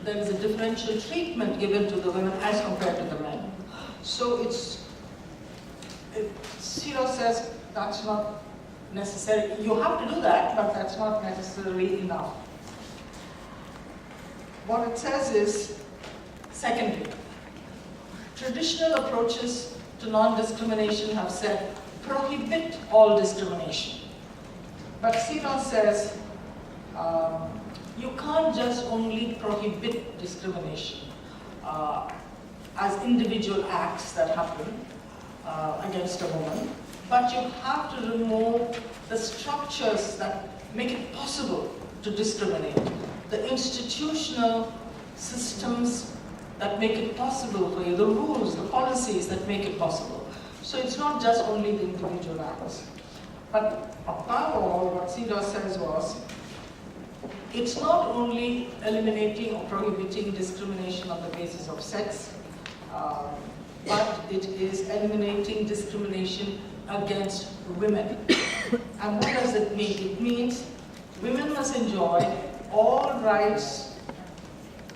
there is a differential treatment given to the women as compared to the men. So CEDAW says that's not necessary. You have to do that, but that's not necessarily enough. What it says is, secondly, traditional approaches to non-discrimination have said prohibit all discrimination. But CEDAW says you can't just only prohibit discrimination as individual acts that happen against a woman, but you have to remove the structures that make it possible to discriminate, the institutional systems that make it possible for you, the rules, the policies that make it possible. So it's not just only the individual acts. But above all, what CEDAW says was, it's not only eliminating or prohibiting discrimination on the basis of sex, but it is eliminating discrimination against women. And what does it mean? It means women must enjoy all rights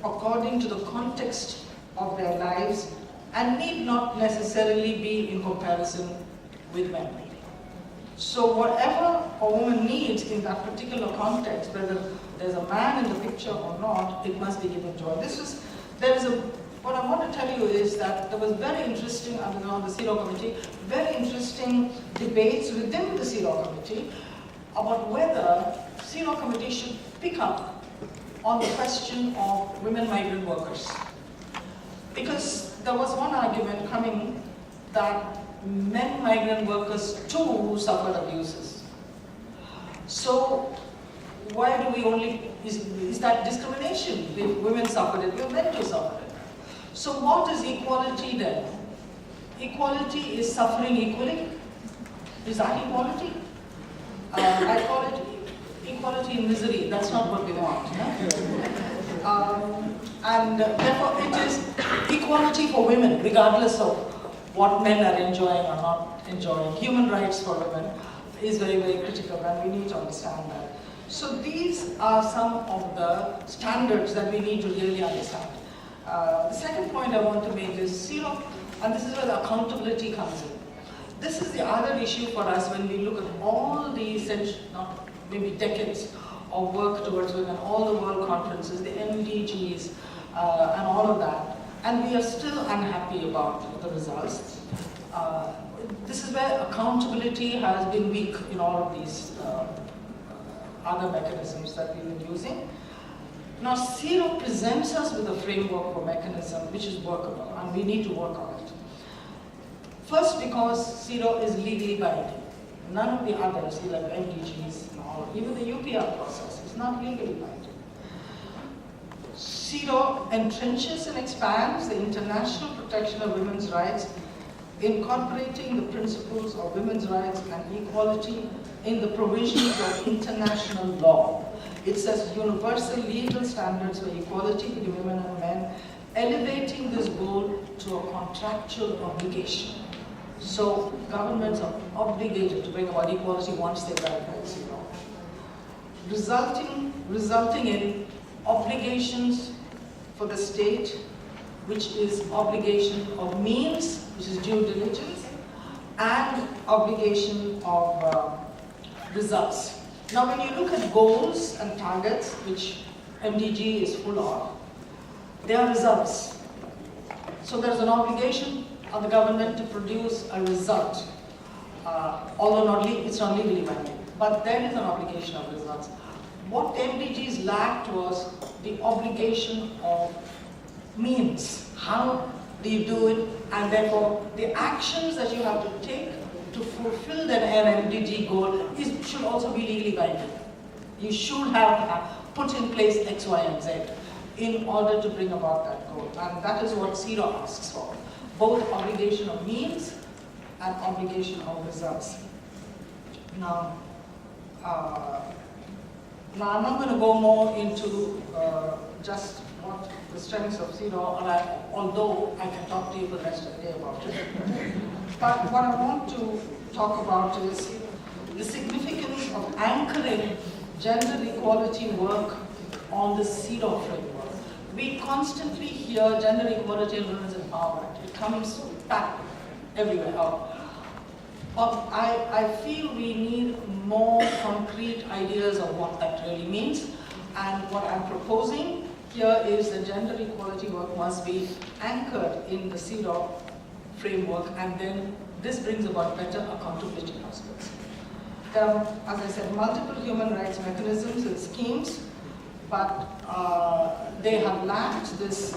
according to the context of their lives and need not necessarily be in comparison with men. So whatever a woman needs in that particular context, whether there's a man in the picture or not, it must be given joy. What I want to tell you is that there was very interesting, on the CEDAW committee, very interesting debates within the CEDAW committee about whether CEDAW committee should pick up on the question of women migrant workers. Because there was one argument coming that men migrant workers too suffered abuses. So why do we only, is that discrimination? If women suffered it, we men too suffered it. So what is equality then? Equality is suffering equally. Is that equality? I call it equality in misery. That's not what we want. And therefore it is equality for women, regardless of what men are enjoying or not enjoying. Human rights for women is very, very critical, and we need to understand that. So these are some of the standards that we need to really understand. The second point I want to make is CEDAW, and this is where the accountability comes in. This is the other issue for us when we look at all these, maybe decades of work towards women, all the world conferences, the MDGs, and all of that. And we are still unhappy about the results. This is where accountability has been weak in all of these other mechanisms that we've been using. Now, CEDAW presents us with a framework or mechanism which is workable, and we need to work on it. First, because CEDAW is legally binding. None of the others, like MDGs and all, even the UPR process is not legally binding. CEDAW entrenches and expands the international protection of women's rights incorporating the principles of women's rights and equality in the provisions of international law. It says universal legal standards for equality between women and men, elevating this goal to a contractual obligation. So governments are obligated to bring about equality once they recognize it. Resulting in obligations for the state, which is obligation of means, which is due diligence, and obligation of results. Now when you look at goals and targets, which MDG is full of, they are results. So there's an obligation on the government to produce a result, although it's not legally binding, but there is an obligation of results. What MDGs lacked was the obligation of means. How do you do it? And therefore, the actions that you have to take to fulfill that MDG goal should also be legally binding. You should have put in place X, Y, and Z in order to bring about that goal. And that is what CEDAW asks for. Both obligation of means and obligation of results. Now I'm not going to go more into just what the strengths of CEDAW, although I can talk to you for the rest of the day about it. But what I want to talk about is the significance of anchoring gender equality work on the CEDAW framework. We constantly hear gender equality and women's empowerment. It comes back everywhere. But I feel we need more concrete ideas of what that really means. And what I'm proposing here is that gender equality work must be anchored in the CEDAW framework, and then this brings about better accountability prospects. There are, as I said, multiple human rights mechanisms and schemes, but they have lacked this,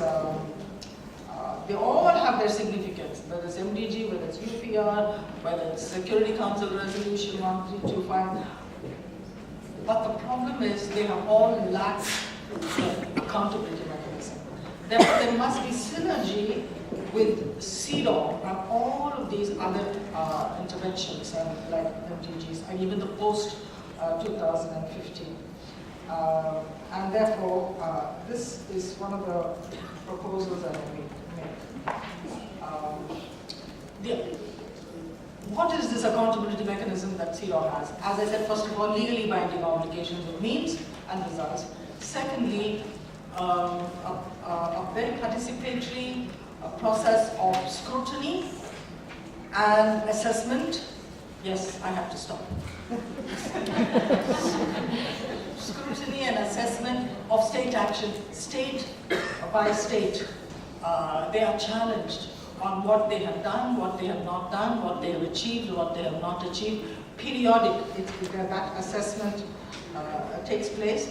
they all have their significance, whether it's MDG, whether it's UPR, whether it's Security Council Resolution 1325. But the problem is they have all lacked the accountability mechanism. Therefore, there must be synergy with CEDAW and all of these other interventions like MDGs and even the post-2015. And therefore, this is one of the proposals that we make. What is this accountability mechanism that CEDAW has? As I said, first of all, legally binding obligations of means and results. Secondly, a very participatory process of scrutiny and assessment. Yes, I have to stop. Scrutiny and assessment of state action, state by state. They are challenged on what they have done, what they have not done, what they have achieved, what they have not achieved. Periodic, that assessment takes place.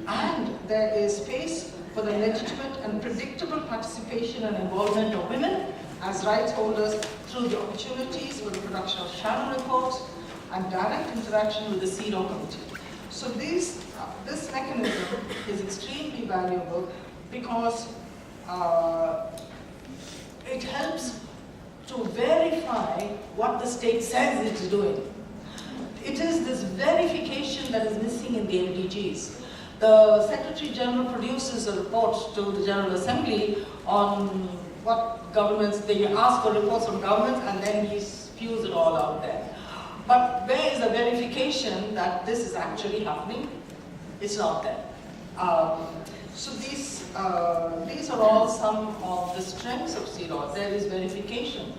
And there is space for the legitimate and predictable participation and involvement of women as rights holders through the opportunities for the production of shadow reports and direct interaction with the CEDAW committee. So this mechanism is extremely valuable because it helps to verify what the state says it is doing. It is this verification that is missing in the MDGs. The Secretary General produces a report to the General Assembly on what governments, they ask for reports from governments and then he spews it all out there. But where is the verification that this is actually happening? It's not there. So these are all some of the strengths of CEDAW. There is verification.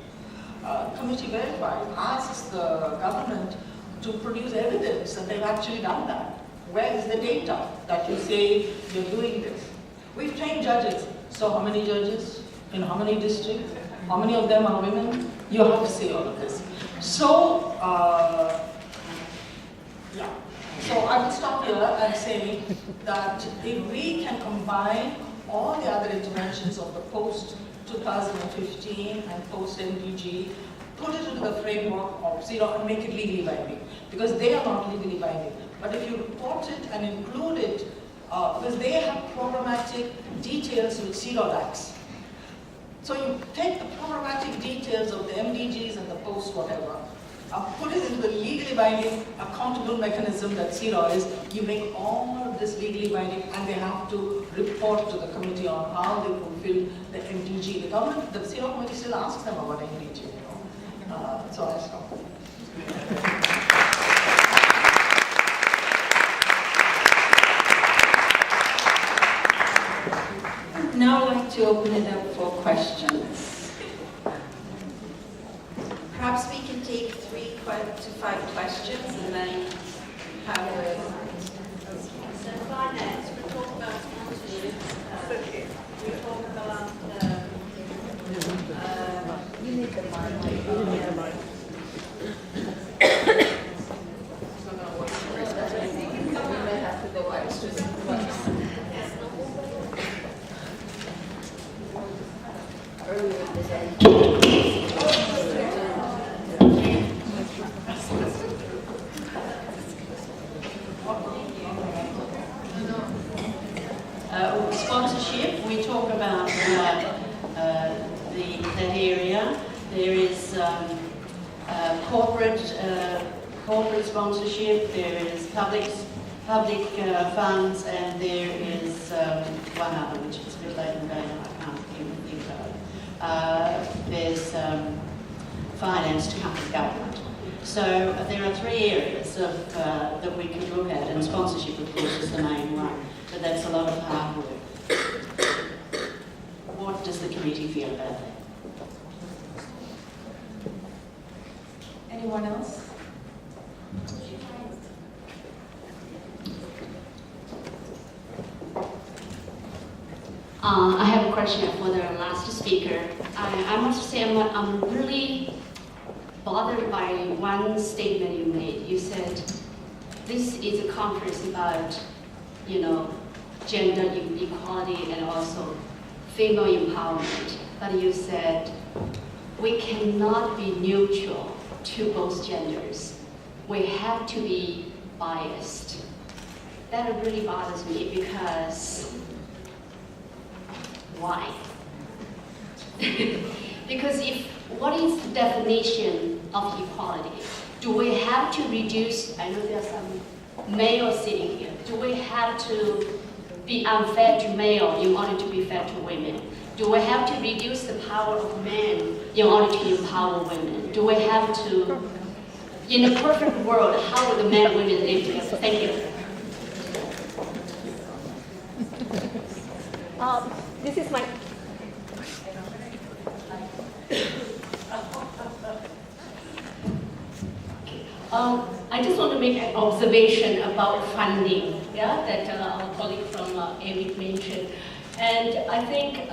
Committee Verified asks the government to produce evidence that they've actually done that. Where is the data that you say you're doing this? We've trained judges. So how many judges in how many districts? How many of them are women? You have to say all of this. So, yeah. So I will stop here and say that if we can combine all the other interventions of the post-2015 and post-MDG, put it into the framework of CEDAW and make it legally binding, because they are not legally binding. But if you report it and include it, because they have programmatic details which CEDAW lacks. So you take the problematic details of the MDGs and the post whatever, put it into the legally binding accountable mechanism that CEDAW is. You make all of this legally binding, and they have to report to the committee on how they fulfill the MDG. The government, the CEDAW committee still asks them about MDG. So I stop. Now I'd like to open it up for questions. Perhaps we can take 3 to 5 questions and then have a... So finance, we talk about sponsorship, we talk about you need the mic. You need the mic. We may have to go extra. Earlier today. Sponsorship, we talk about that area. There is corporate sponsorship, there is public funds, and there is one other which is a bit late in the game, I can't even think of it. There's finance to come from government. So there are 3 areas of, that we could look at, and sponsorship, of course, is the main one. But that's a lot of hard work. What does the committee feel about that? Anyone else? I have a question for the last speaker. I must say I'm really bothered by one statement you made. You said this is a conference about, gender equality and also female empowerment. But you said we cannot be neutral to both genders. We have to be biased. That really bothers me because why? Because what is the definition of equality? Do we have to reduce, I know there are some males sitting here, do we have to be unfair to male in order to be fair to women? Do we have to reduce the power of men in order to empower women? Do we have to, in a perfect world, how would the men and women live together? Thank you. This is my... I just want to make an observation about funding, that our colleague from AVIC mentioned. And I think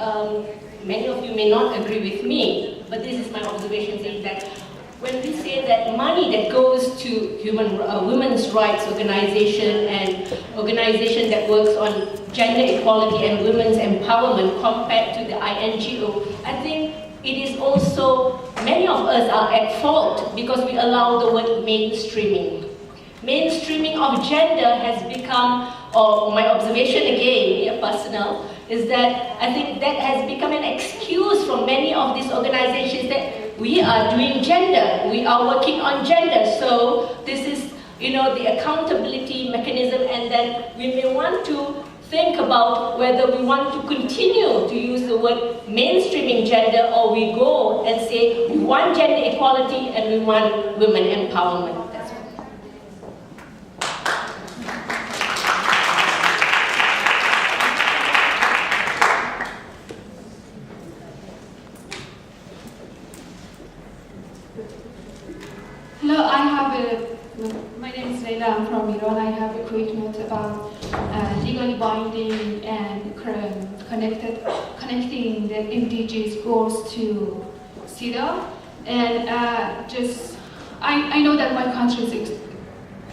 many of you may not agree with me, but this is my observation, is that when we say that money that goes to women's rights organization and organization that works on gender equality and women's empowerment compared to the INGO, I think it is also, many of us are at fault because we allow the word mainstreaming. Mainstreaming of gender has become, or my observation again, personal, is that I think that has become an excuse for many of these organizations that we are doing gender, we are working on gender, so this is, the accountability mechanism, and then we may want to think about whether we want to continue to use the word mainstreaming gender, or we go and say we want gender equality and we want women empowerment. That's all. Hello, my name is Leila, I'm from Iran. I have a quick note about legally binding and connecting the MDGs goals to CEDAW. And I know that my country is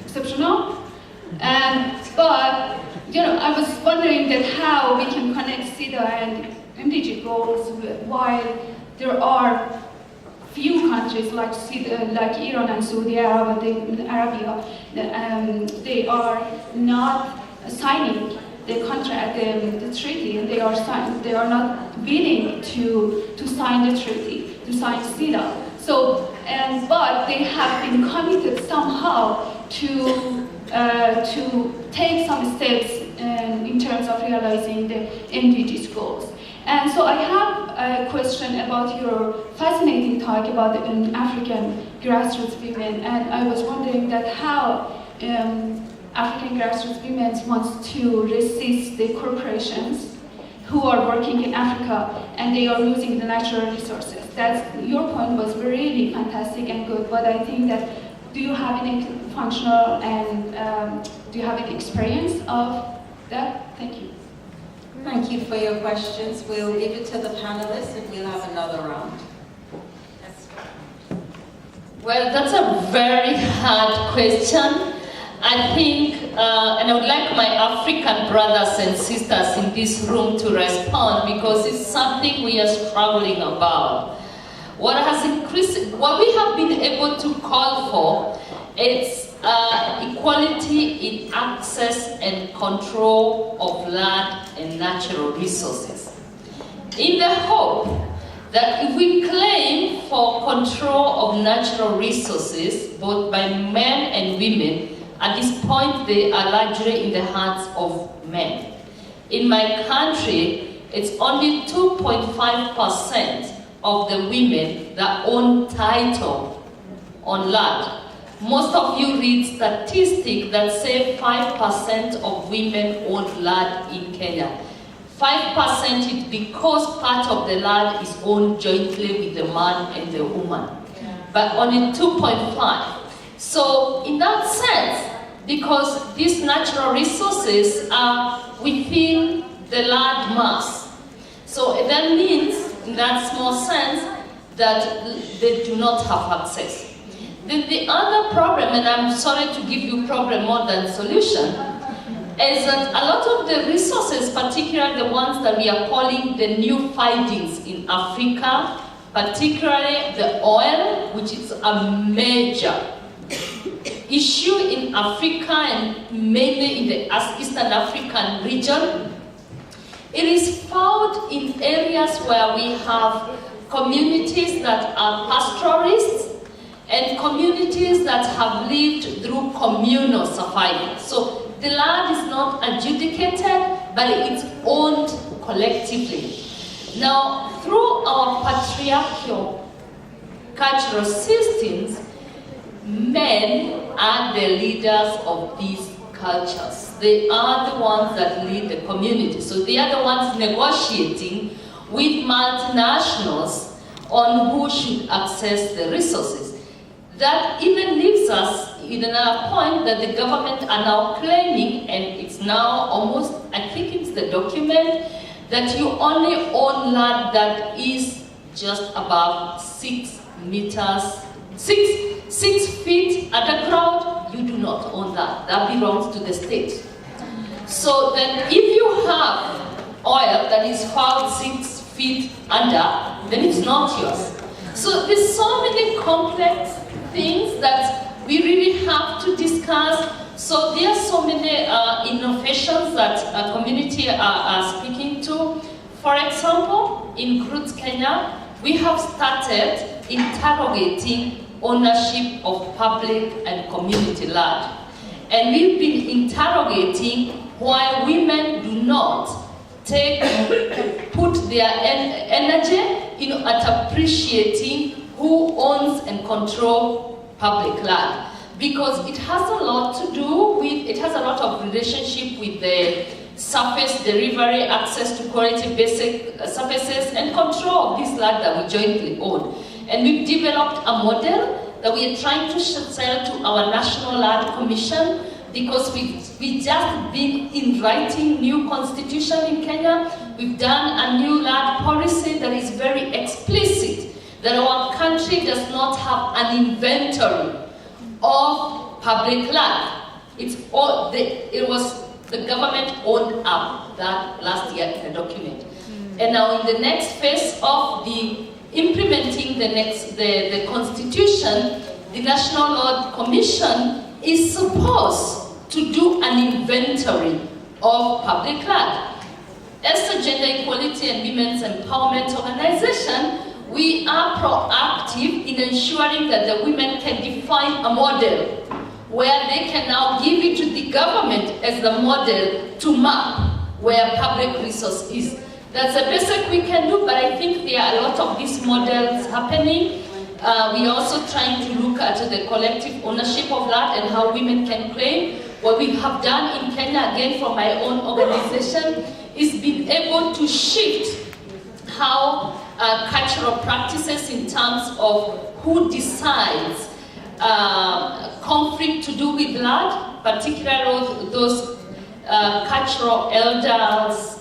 exceptional, but I was wondering that how we can connect CEDAW and MDG goals while there are few countries like Iran and Saudi Arabia, they are not signing the contract, the treaty, and they are not willing to sign the treaty, to sign CEDAW. So, but they have been committed somehow to take some steps in terms of realizing the MDGs goals. And so I have a question about your fascinating talk about the African grassroots women, and I was wondering that how African grassroots women wants to resist the corporations who are working in Africa and they are losing the natural resources. Your point was really fantastic and good, but I think that do you have any functional and do you have any experience of that? Thank you. Thank you for your questions. We'll give it to the panelists and we'll have another round. Well, that's a very hard question. I think, and I would like my African brothers and sisters in this room to respond because it's something we are struggling about. What has increased, what we have been able to call for is equality in access and control of land and natural resources. In the hope that if we claim for control of natural resources, both by men and women, at this point they are largely in the hands of men. In my country, it's only 2.5% of the women that own title on land. Most of you read statistics that say 5% of women own land in Kenya. 5% is because part of the land is owned jointly with the man and the woman, but only 2.5. So in that sense, because these natural resources are within the land mass, so that means, in that small sense, that they do not have access. Then the other problem, and I'm sorry to give you problem more than solution, is that a lot of the resources, particularly the ones that we are calling the new findings in Africa, particularly the oil, which is a major issue in Africa and mainly in the Eastern African region. It is found in areas where we have communities that are pastoralists and communities that have lived through communal survival. So the land is not adjudicated, but it's owned collectively. Now, through our patriarchal cultural systems, men are the leaders of these cultures. They are the ones that lead the community. So they are the ones negotiating with multinationals on who should access the resources. That even leaves us in another point that the government are now claiming, and it's now almost, I think it's the document, that you only own land that is just above 6 meters, 6 feet underground. You do not own that. That belongs to the state. So then if you have oil that is found 6 feet under, then it's not yours. So there's so many complex things that we really have to discuss. So there are so many innovations that a community are speaking to. For example, in Groots, Kenya, we have started interrogating ownership of public and community land. And we've been interrogating why women do not put their energy at appreciating who owns and controls public land. Because it has a lot to do with, it has a lot of relationship with the surface delivery, access to quality basic services, and control of this land that we jointly own. And we've developed a model that we are trying to sell to our National Land Commission, because we just been in writing new constitution in Kenya. We've done a new land policy that is very explicit, that our country does not have an inventory of public land. It was the government owned up that last year in the document. And now in the next phase of the implementing the constitution, the National Law Commission is supposed to do an inventory of public land. As the Gender Equality and Women's Empowerment Organization, we are proactive in ensuring that the women can define a model where they can now give it to the government as the model to map where public resource is. That's the basic we can do, but I think there are a lot of these models happening. We are also trying to look at the collective ownership of land and how women can claim. What we have done in Kenya, again from my own organization, is being able to shift how cultural practices in terms of who decides conflict to do with land, particularly those cultural elders,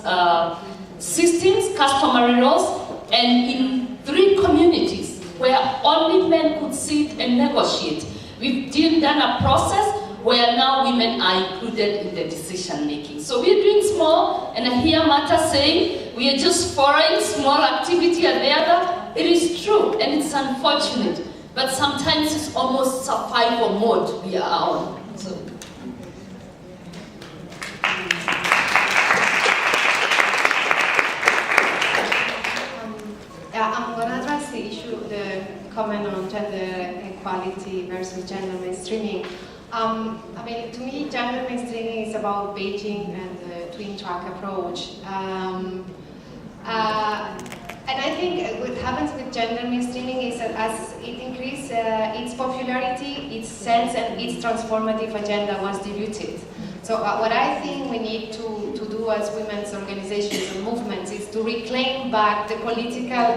systems, customary laws, and in 3 communities where only men could sit and negotiate. We've done a process where now women are included in the decision making. So we're doing small, and I hear Martha saying we are just following small activity at the other. It is true, and it's unfortunate, but sometimes it's almost survival mode we are on. So. I'm going to address the issue, the comment on gender equality versus gender mainstreaming. I mean, to me, gender mainstreaming is about Beijing and the twin-track approach. And I think what happens with gender mainstreaming is that as it increases its popularity, its sense and its transformative agenda was diluted. So what I think we need to do as women's organizations and movements is to reclaim back the political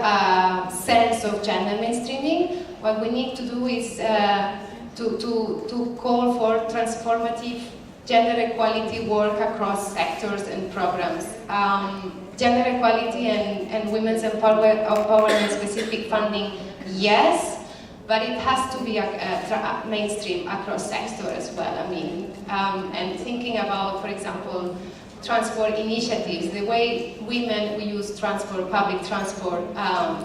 sense of gender mainstreaming. What we need to do is to call for transformative gender equality work across sectors and programs. Gender equality and women's empowerment specific funding, yes, but it has to be mainstream across sectors as well. I mean, and thinking about, for example, transport initiatives, the way women we use transport, public transport,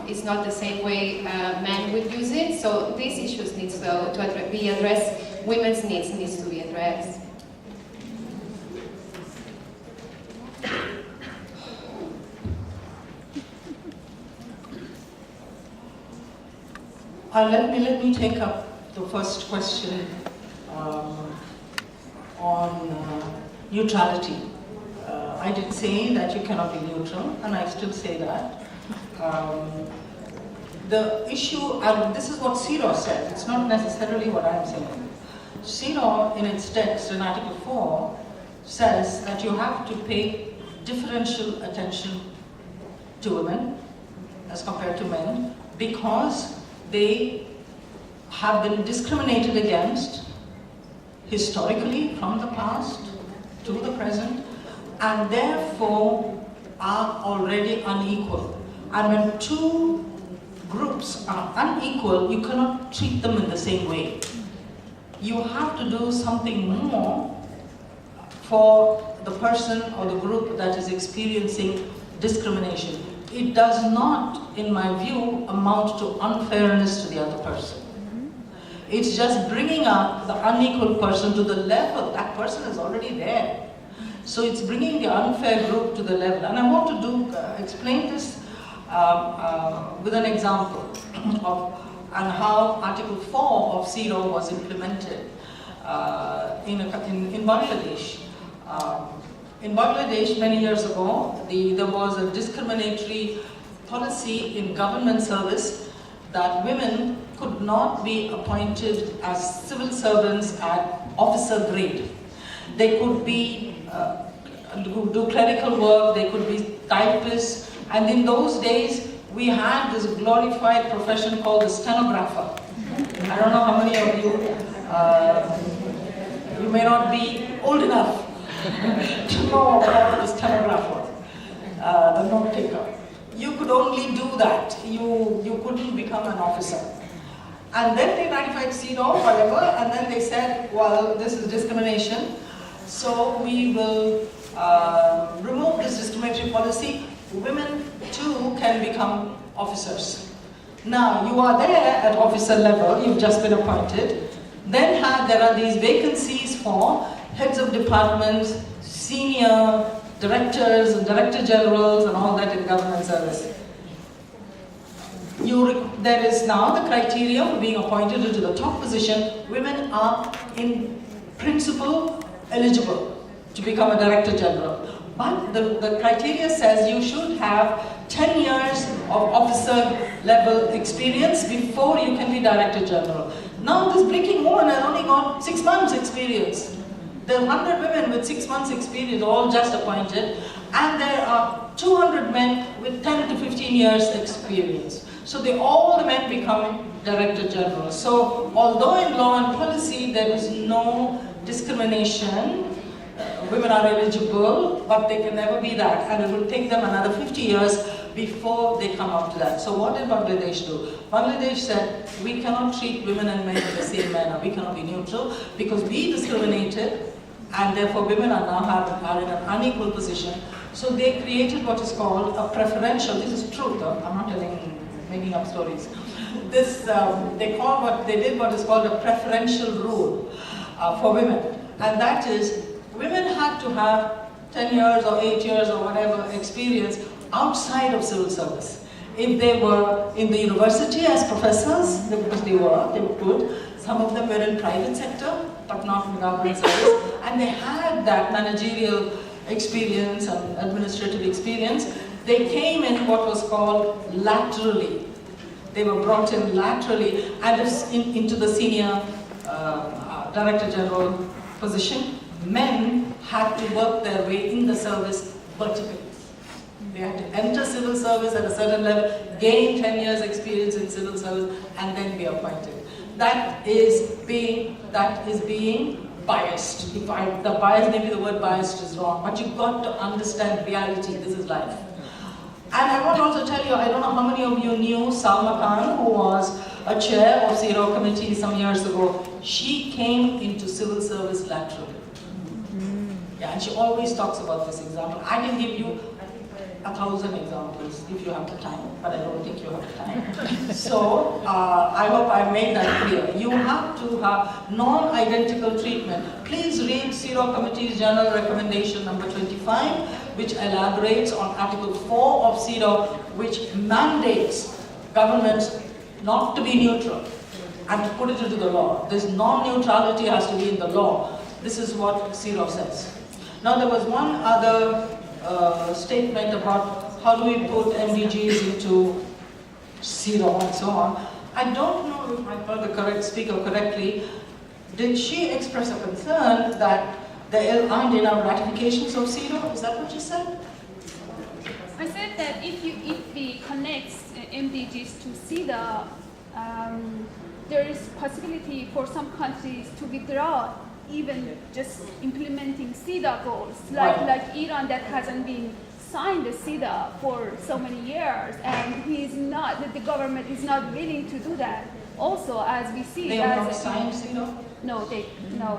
is not the same way men would use it. So these issues need to be addressed. Women's needs to be addressed. Let me take up the first question on neutrality. I did say that you cannot be neutral, and I still say that. The issue, and this is what CSW says, it's not necessarily what I'm saying. CSW, in its text in Article 4, says that you have to pay differential attention to women as compared to men because they have been discriminated against historically from the past to the present, and therefore are already unequal. And when 2 groups are unequal, you cannot treat them in the same way. You have to do something more for the person or the group that is experiencing discrimination. It does not, in my view, amount to unfairness to the other person. It's just bringing up the unequal person to the level. That person is already there. So it's bringing the unfair group to the level. And I want to explain this with an example of how Article 4 of CSW was implemented in Bangladesh. In Bangladesh, many years ago, there was a discriminatory policy in government service that women could not be appointed as civil servants at officer grade. They could be do clerical work, they could be typists, and in those days we had this glorified profession called the stenographer. I don't know how many of you may not be old enough to know about the stenographer, the note taker. You could only do that. You couldn't become an officer. And then they ratified CSW, whatever, and then they said, well, this is discrimination, so we will remove this discriminatory policy. Women too can become officers. Now, you are there at officer level, you've just been appointed. Then there are these vacancies for heads of departments, senior directors and director generals and all that in government service. There is now the criteria for being appointed into the top position. Women are in principle eligible to become a director general. But the criteria says you should have 10 years of officer level experience before you can be director general. Now this breaking woman has only got 6 months experience. There are 100 women with 6 months experience, all just appointed, and there are 200 men with 10 to 15 years experience. So all the men become director general. So although in law and policy there is no discrimination, women are eligible, but they can never be that, and it will take them another 50 years before they come up to that. So what did Bangladesh do? Bangladesh said, we cannot treat women and men in the same manner. We cannot be neutral because we discriminated, and therefore women are now are in an unequal position. So they created what is called a preferential, this is true though, I'm not making up stories. They did what is called a preferential rule for women, and that is, women had to have 10 years or 8 years or whatever experience outside of civil service. If they were in the university as professors, because they were good, some of them were in private sector, but not in government service, and they had that managerial experience and administrative experience. They came in what was called laterally. They were brought in laterally and into the senior director general position. Men had to work their way in the service vertically. They had to enter civil service at a certain level, gain 10 years experience in civil service, and then be appointed. That is being biased. The bias, maybe the word biased is wrong, but you've got to understand reality. This is life. And I want to also tell you, I don't know how many of you knew Salma Khan, who was a chair of CSW committee some years ago. She came into civil service laterally. Yeah, and she always talks about this example. I can give you 1,000 examples if you have the time, but I don't think you have the time. So, I hope I made that clear. You have to have non-identical treatment. Please read CSW Committee's General Recommendation number 25, which elaborates on Article 4 of CSW, which mandates governments not to be neutral and to put it into the law. This non-neutrality has to be in the law. This is what CSW says. Now there was one other statement about how do we put MDGs into CSW and so on. I don't know if I heard the correct speaker correctly. Did she express a concern that there aren't enough ratifications of CSW? Is that what you said? I said that if we connect MDGs to CSW, there is possibility for some countries to withdraw even just implementing CSW goals, like Iran that hasn't been signed the CSW for so many years, and the government is not willing to do that. Also, as we see, they have not signed CSW? No,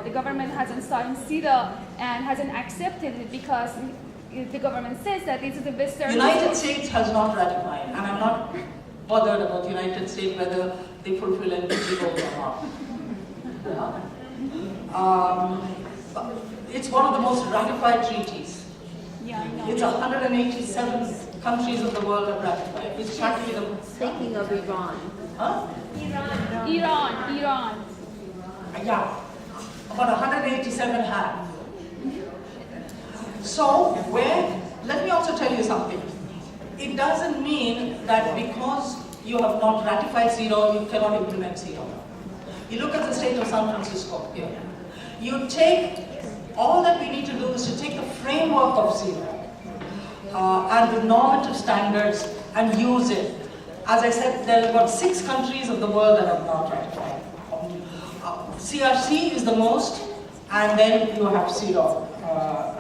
the government hasn't signed CSW and hasn't accepted it because the government says that this is the Western. United States has not ratified, and I'm not bothered about United States whether they fulfill MDG goals or not. It's one of the most ratified treaties. Yeah, it's 187 countries of the world have ratified. It's practically the... Thinking of Iran. Huh? Iran. Yeah, about 187 have. So, let me also tell you something. It doesn't mean that because you have not ratified CSW, you cannot implement CSW. You look at the state of San Francisco here. You take, all that we need to do is to take the framework of CSW and the normative standards and use it. As I said, there are about 6 countries of the world that have not ratified. CRC is the most, and then you have CSW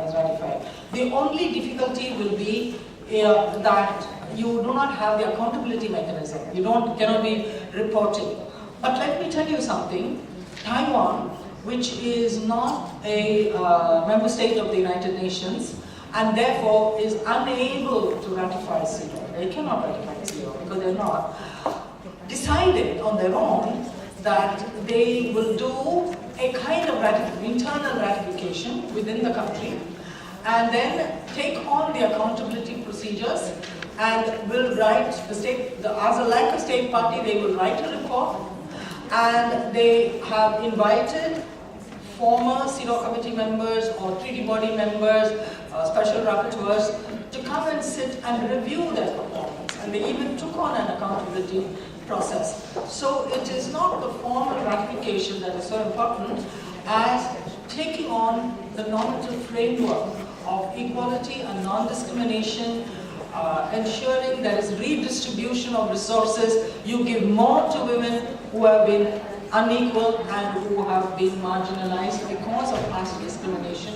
as ratified. The only difficulty will be that you do not have the accountability mechanism. You cannot be reporting. But let me tell you something. Taiwan, which is not a member state of the United Nations, and therefore is unable to ratify CSW. They cannot ratify CSW because they're not. Decided on their own that they will do a kind of internal ratification within the country, and then take on the accountability procedures and will write the state, as a like a state party, they will write a report, and they have invited former CSW committee members or treaty body members, special rapporteurs, to come and sit and review their performance. And they even took on an accountability process. So it is not the formal ratification that is so important as taking on the normative framework of equality and non-discrimination, ensuring there is redistribution of resources. You give more to women who have been unequal and who have been marginalized because of past discrimination.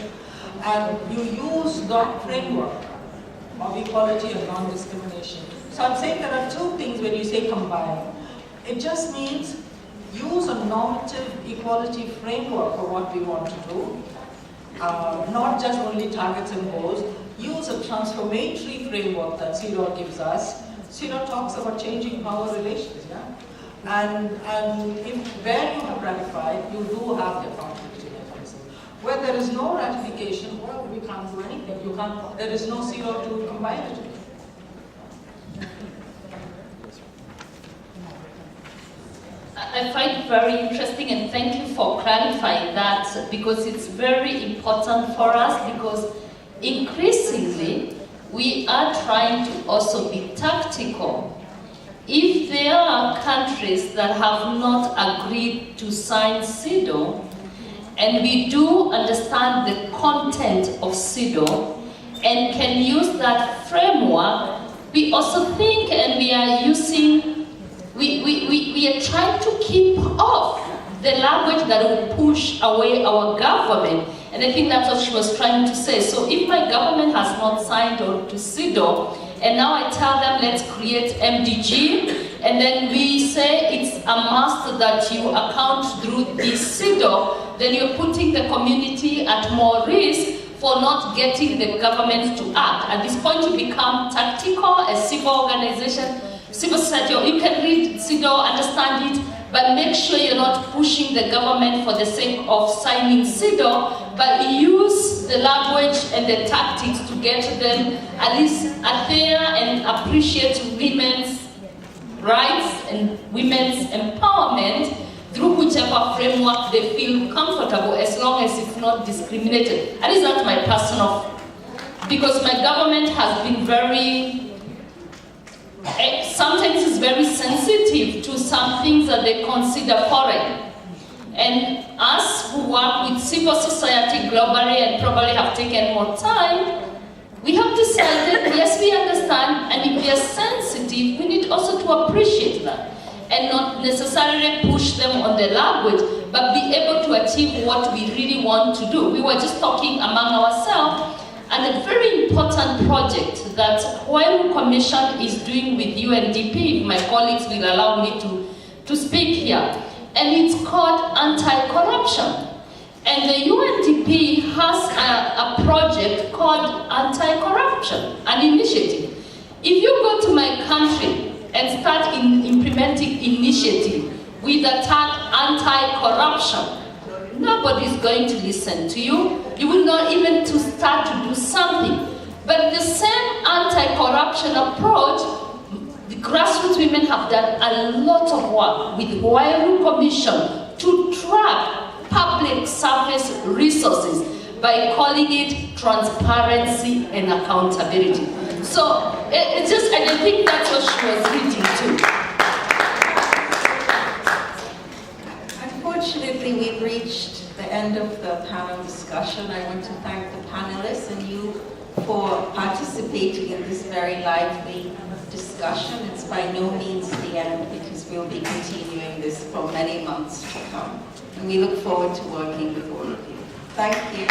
And you use that framework of equality and non-discrimination. So I'm saying there are two things when you say combine. It just means use a normative equality framework for what we want to do, not just only targets and goals. Use a transformatory framework that CSW gives us. CSW talks about changing power relations, yeah? And where you have ratified, you do have the accountability mechanism. Where there is no ratification, well, we can't do anything. There is no CSW to combine it with. I find it very interesting, and thank you for clarifying that, because it's very important for us, because increasingly we are trying to also be tactical. If there are countries that have not agreed to sign CSW, and we do understand the content of CSW and can use that framework, we also think, and we are using, we are trying to keep off the language that will push away our government. And I think that's what she was trying to say. So if my government has not signed on to CSW, and now I tell them, let's create MDG, and then we say it's a must that you account through this CSW, then you're putting the community at more risk for not getting the government to act. At this point, you become tactical, a civil organization, civil society. You can read CSW, understand it, but make sure you're not pushing the government for the sake of signing CSW, but use the language and the tactics to get them at least adhere and appreciate women's rights and women's empowerment through whichever framework they feel comfortable, as long as it's not discriminated. And it's not my personal, because my government has been very, sometimes it's very sensitive to some things that they consider foreign. And us who work with civil society globally and probably have taken more time, we have decided, yes, we understand, and if they are sensitive, we need also to appreciate that and not necessarily push them on the language, but be able to achieve what we really want to do. We were just talking among ourselves, and a very important project that Huayru Commission is doing with UNDP, if my colleagues will allow me to speak here, and it's called anti-corruption. And the UNDP has a project called anti-corruption, an initiative. If you go to my country and start implementing initiative with the tag anti-corruption, nobody is going to listen to you. You will not even to start to do something. But the same anti-corruption approach, the grassroots women have done a lot of work with Huayru Commission to track public service resources by calling it transparency and accountability. So it's just, and I think that's what she was reading too. Unfortunately, we've reached the end of the panel discussion. I want to thank the panelists and you for participating in this very lively discussion. It's by no means the end, because we'll be continuing this for many months to come. And we look forward to working with all of you. Thank you.